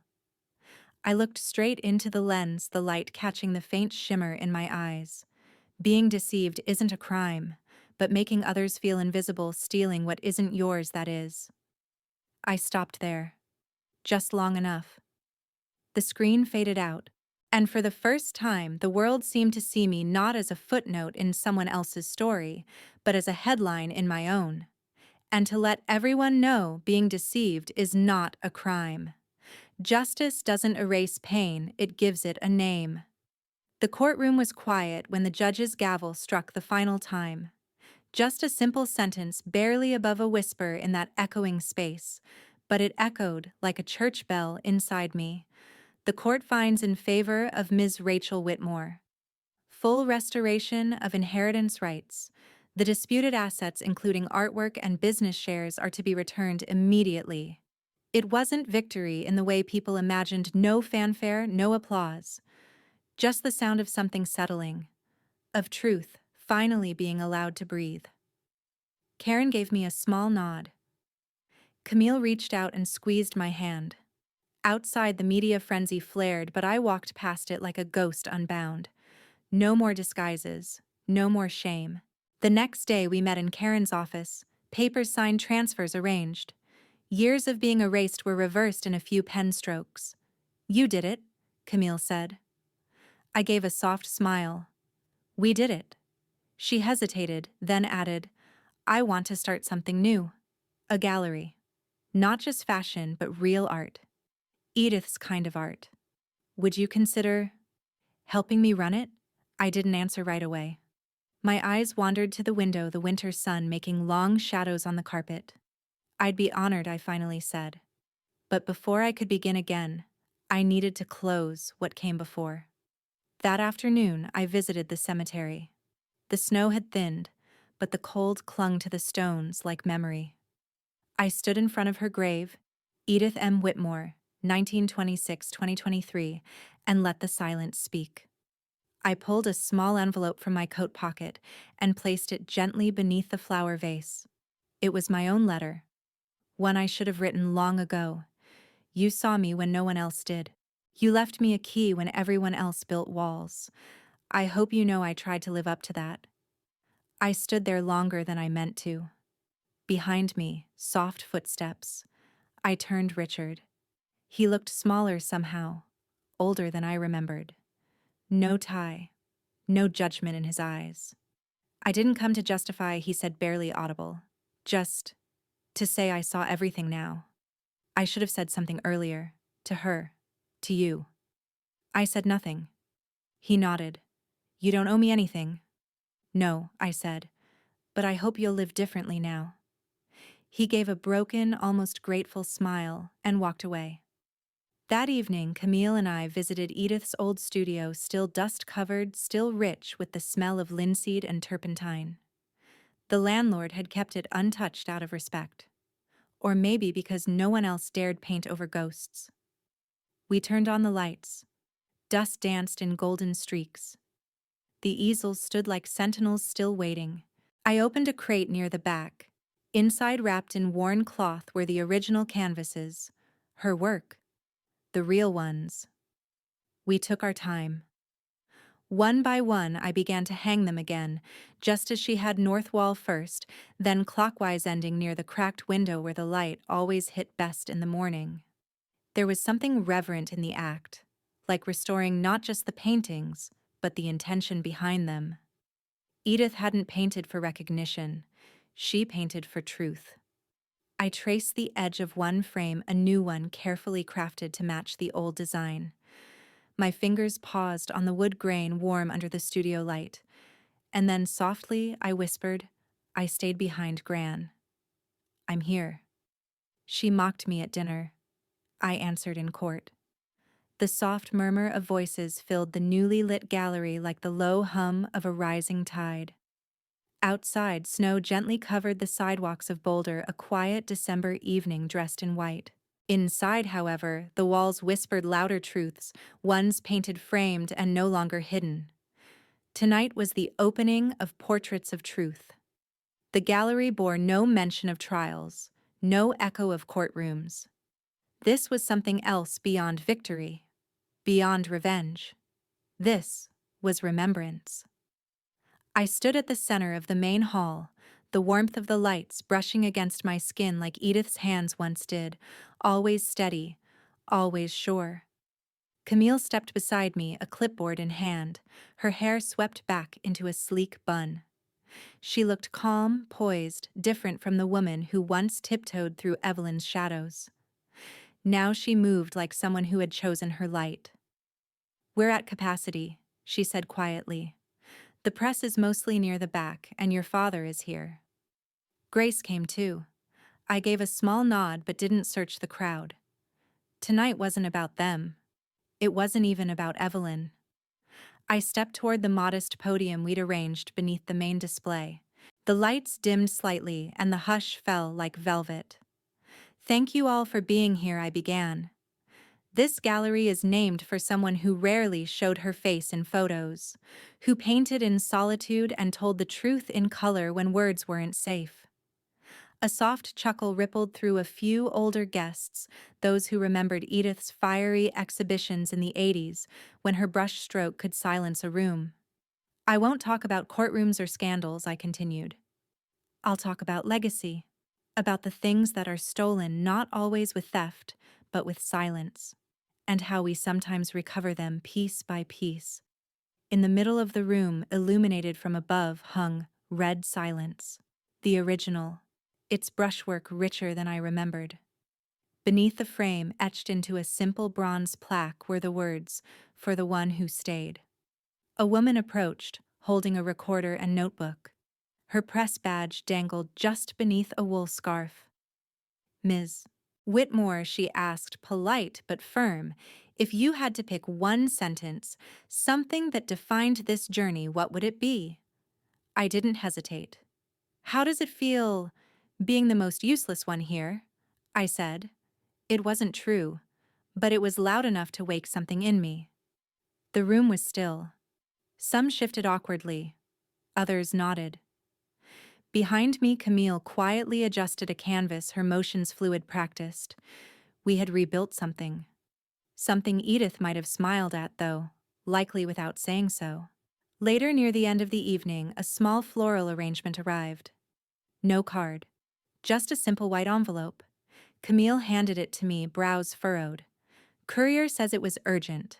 I looked straight into the lens, the light catching the faint shimmer in my eyes. Being deceived isn't a crime, but making others feel invisible, stealing what isn't yours, that is. I stopped there. Just long enough. The screen faded out, and for the first time, the world seemed to see me not as a footnote in someone else's story, but as a headline in my own. And to let everyone know being deceived is not a crime. Justice doesn't erase pain, it gives it a name. The courtroom was quiet when the judge's gavel struck the final time. Just a simple sentence, barely above a whisper in that echoing space, but it echoed like a church bell inside me. The court finds in favor of Ms. Rachel Whitmore. Full restoration of inheritance rights. The disputed assets, including artwork and business shares, are to be returned immediately. It wasn't victory in the way people imagined, no fanfare, no applause. Just the sound of something settling, of truth finally being allowed to breathe. Karen gave me a small nod. Camille reached out and squeezed my hand. Outside, the media frenzy flared, but I walked past it like a ghost unbound. No more disguises, no more shame. The next day, we met in Karen's office, papers signed, transfers arranged. Years of being erased were reversed in a few pen strokes. "You did it," Camille said. I gave a soft smile. "We did it." She hesitated, then added, "I want to start something new. A gallery. Not just fashion, but real art. Edith's kind of art. Would you consider helping me run it?" I didn't answer right away. My eyes wandered to the window, the winter sun making long shadows on the carpet. "I'd be honored," I finally said. But before I could begin again, I needed to close what came before. That afternoon, I visited the cemetery. The snow had thinned, but the cold clung to the stones like memory. I stood in front of her grave, Edith M. Whitmore, 1926-2023, and let the silence speak. I pulled a small envelope from my coat pocket and placed it gently beneath the flower vase. It was my own letter, one I should have written long ago. "You saw me when no one else did. You left me a key when everyone else built walls. I hope you know I tried to live up to that." I stood there longer than I meant to. Behind me, soft footsteps. I turned Richard. He looked smaller somehow, older than I remembered. No tie, no judgment in his eyes. "I didn't come to justify," he said, barely audible. "Just to say I saw everything now. I should have said something earlier. To her. To you." I said nothing. He nodded. "You don't owe me anything." "No," I said, "but I hope you'll live differently now." He gave a broken, almost grateful smile and walked away. That evening, Camille and I visited Edith's old studio, still dust-covered, still rich with the smell of linseed and turpentine. The landlord had kept it untouched out of respect. Or maybe because no one else dared paint over ghosts. We turned on the lights. Dust danced in golden streaks. The easels stood like sentinels still waiting. I opened a crate near the back. Inside, wrapped in worn cloth, were the original canvases. Her work. The real ones. We took our time. One by one, I began to hang them again, just as she had north wall first, then clockwise ending near the cracked window where the light always hit best in the morning. There was something reverent in the act, like restoring not just the paintings, but the intention behind them. Edith hadn't painted for recognition. She painted for truth. I traced the edge of one frame, a new one carefully crafted to match the old design. My fingers paused on the wood grain warm under the studio light, and then softly I whispered, "I stayed behind Gran. I'm here." She mocked me at dinner. I answered in court. The soft murmur of voices filled the newly lit gallery like the low hum of a rising tide. Outside, snow gently covered the sidewalks of Boulder, a quiet December evening dressed in white. Inside, however, the walls whispered louder truths, ones painted framed and no longer hidden. Tonight was the opening of Portraits of Truth. The gallery bore no mention of trials, no echo of courtrooms. This was something else beyond victory, beyond revenge. This was remembrance. I stood at the center of the main hall, the warmth of the lights brushing against my skin like Edith's hands once did, always steady, always sure. Camille stepped beside me, a clipboard in hand, her hair swept back into a sleek bun. She looked calm, poised, different from the woman who once tiptoed through Evelyn's shadows. Now she moved like someone who had chosen her light. "We're at capacity," she said quietly. "The press is mostly near the back, and your father is here." Grace came too. I gave a small nod but didn't search the crowd. Tonight wasn't about them. It wasn't even about Evelyn. I stepped toward the modest podium we'd arranged beneath the main display. The lights dimmed slightly and the hush fell like velvet. "Thank you all for being here," I began. "This gallery is named for someone who rarely showed her face in photos, who painted in solitude and told the truth in color when words weren't safe." A soft chuckle rippled through a few older guests, those who remembered Edith's fiery exhibitions in the '80s when her brushstroke could silence a room. "I won't talk about courtrooms or scandals," I continued. "I'll talk about legacy, about the things that are stolen not always with theft, but with silence, and how we sometimes recover them piece by piece." In the middle of the room, illuminated from above, hung Red Silence, the original, its brushwork richer than I remembered. Beneath the frame, etched into a simple bronze plaque, were the words, "For the one who stayed." A woman approached, holding a recorder and notebook. Her press badge dangled just beneath a wool scarf. "Ms. Whitmore," she asked, polite but firm, "if you had to pick one sentence, something that defined this journey, what would it be?" I didn't hesitate. "How does it feel being the most useless one here?" I said. It wasn't true, but it was loud enough to wake something in me. The room was still. Some shifted awkwardly. Others nodded. Behind me, Camille quietly adjusted a canvas, her motions fluid practiced. We had rebuilt something. Something Edith might have smiled at, though, likely without saying so. Later, near the end of the evening, a small floral arrangement arrived. No card. Just a simple white envelope. Camille handed it to me, brows furrowed. "Courier says it was urgent."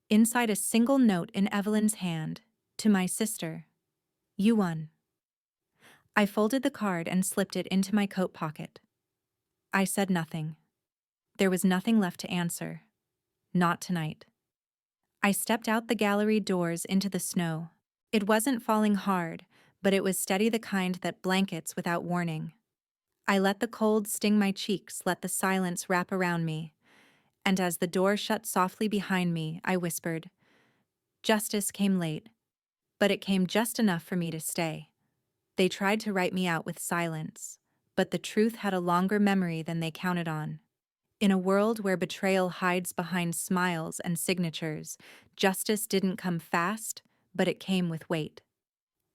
Inside, a single note in Evelyn's hand. "To my sister. You won." I folded the card and slipped it into my coat pocket. I said nothing. There was nothing left to answer. Not tonight. I stepped out the gallery doors into the snow. It wasn't falling hard, but it was steady, the kind that blankets without warning. I let the cold sting my cheeks, let the silence wrap around me. And as the door shut softly behind me, I whispered, "Justice came late, but it came just enough for me to stay." They tried to write me out with silence, but the truth had a longer memory than they counted on. In a world where betrayal hides behind smiles and signatures, justice didn't come fast, but it came with weight.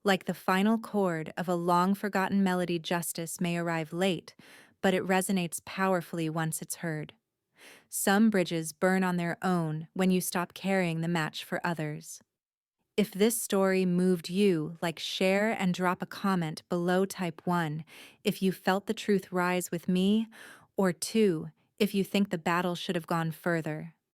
Like the final chord of a long-forgotten melody, justice may arrive late, but it resonates powerfully once it's heard. Some bridges burn on their own when you stop carrying the match for others. If this story moved you, like, share and drop a comment below. Type 1 if you felt the truth rise with me, or 2 if you think the battle should have gone further.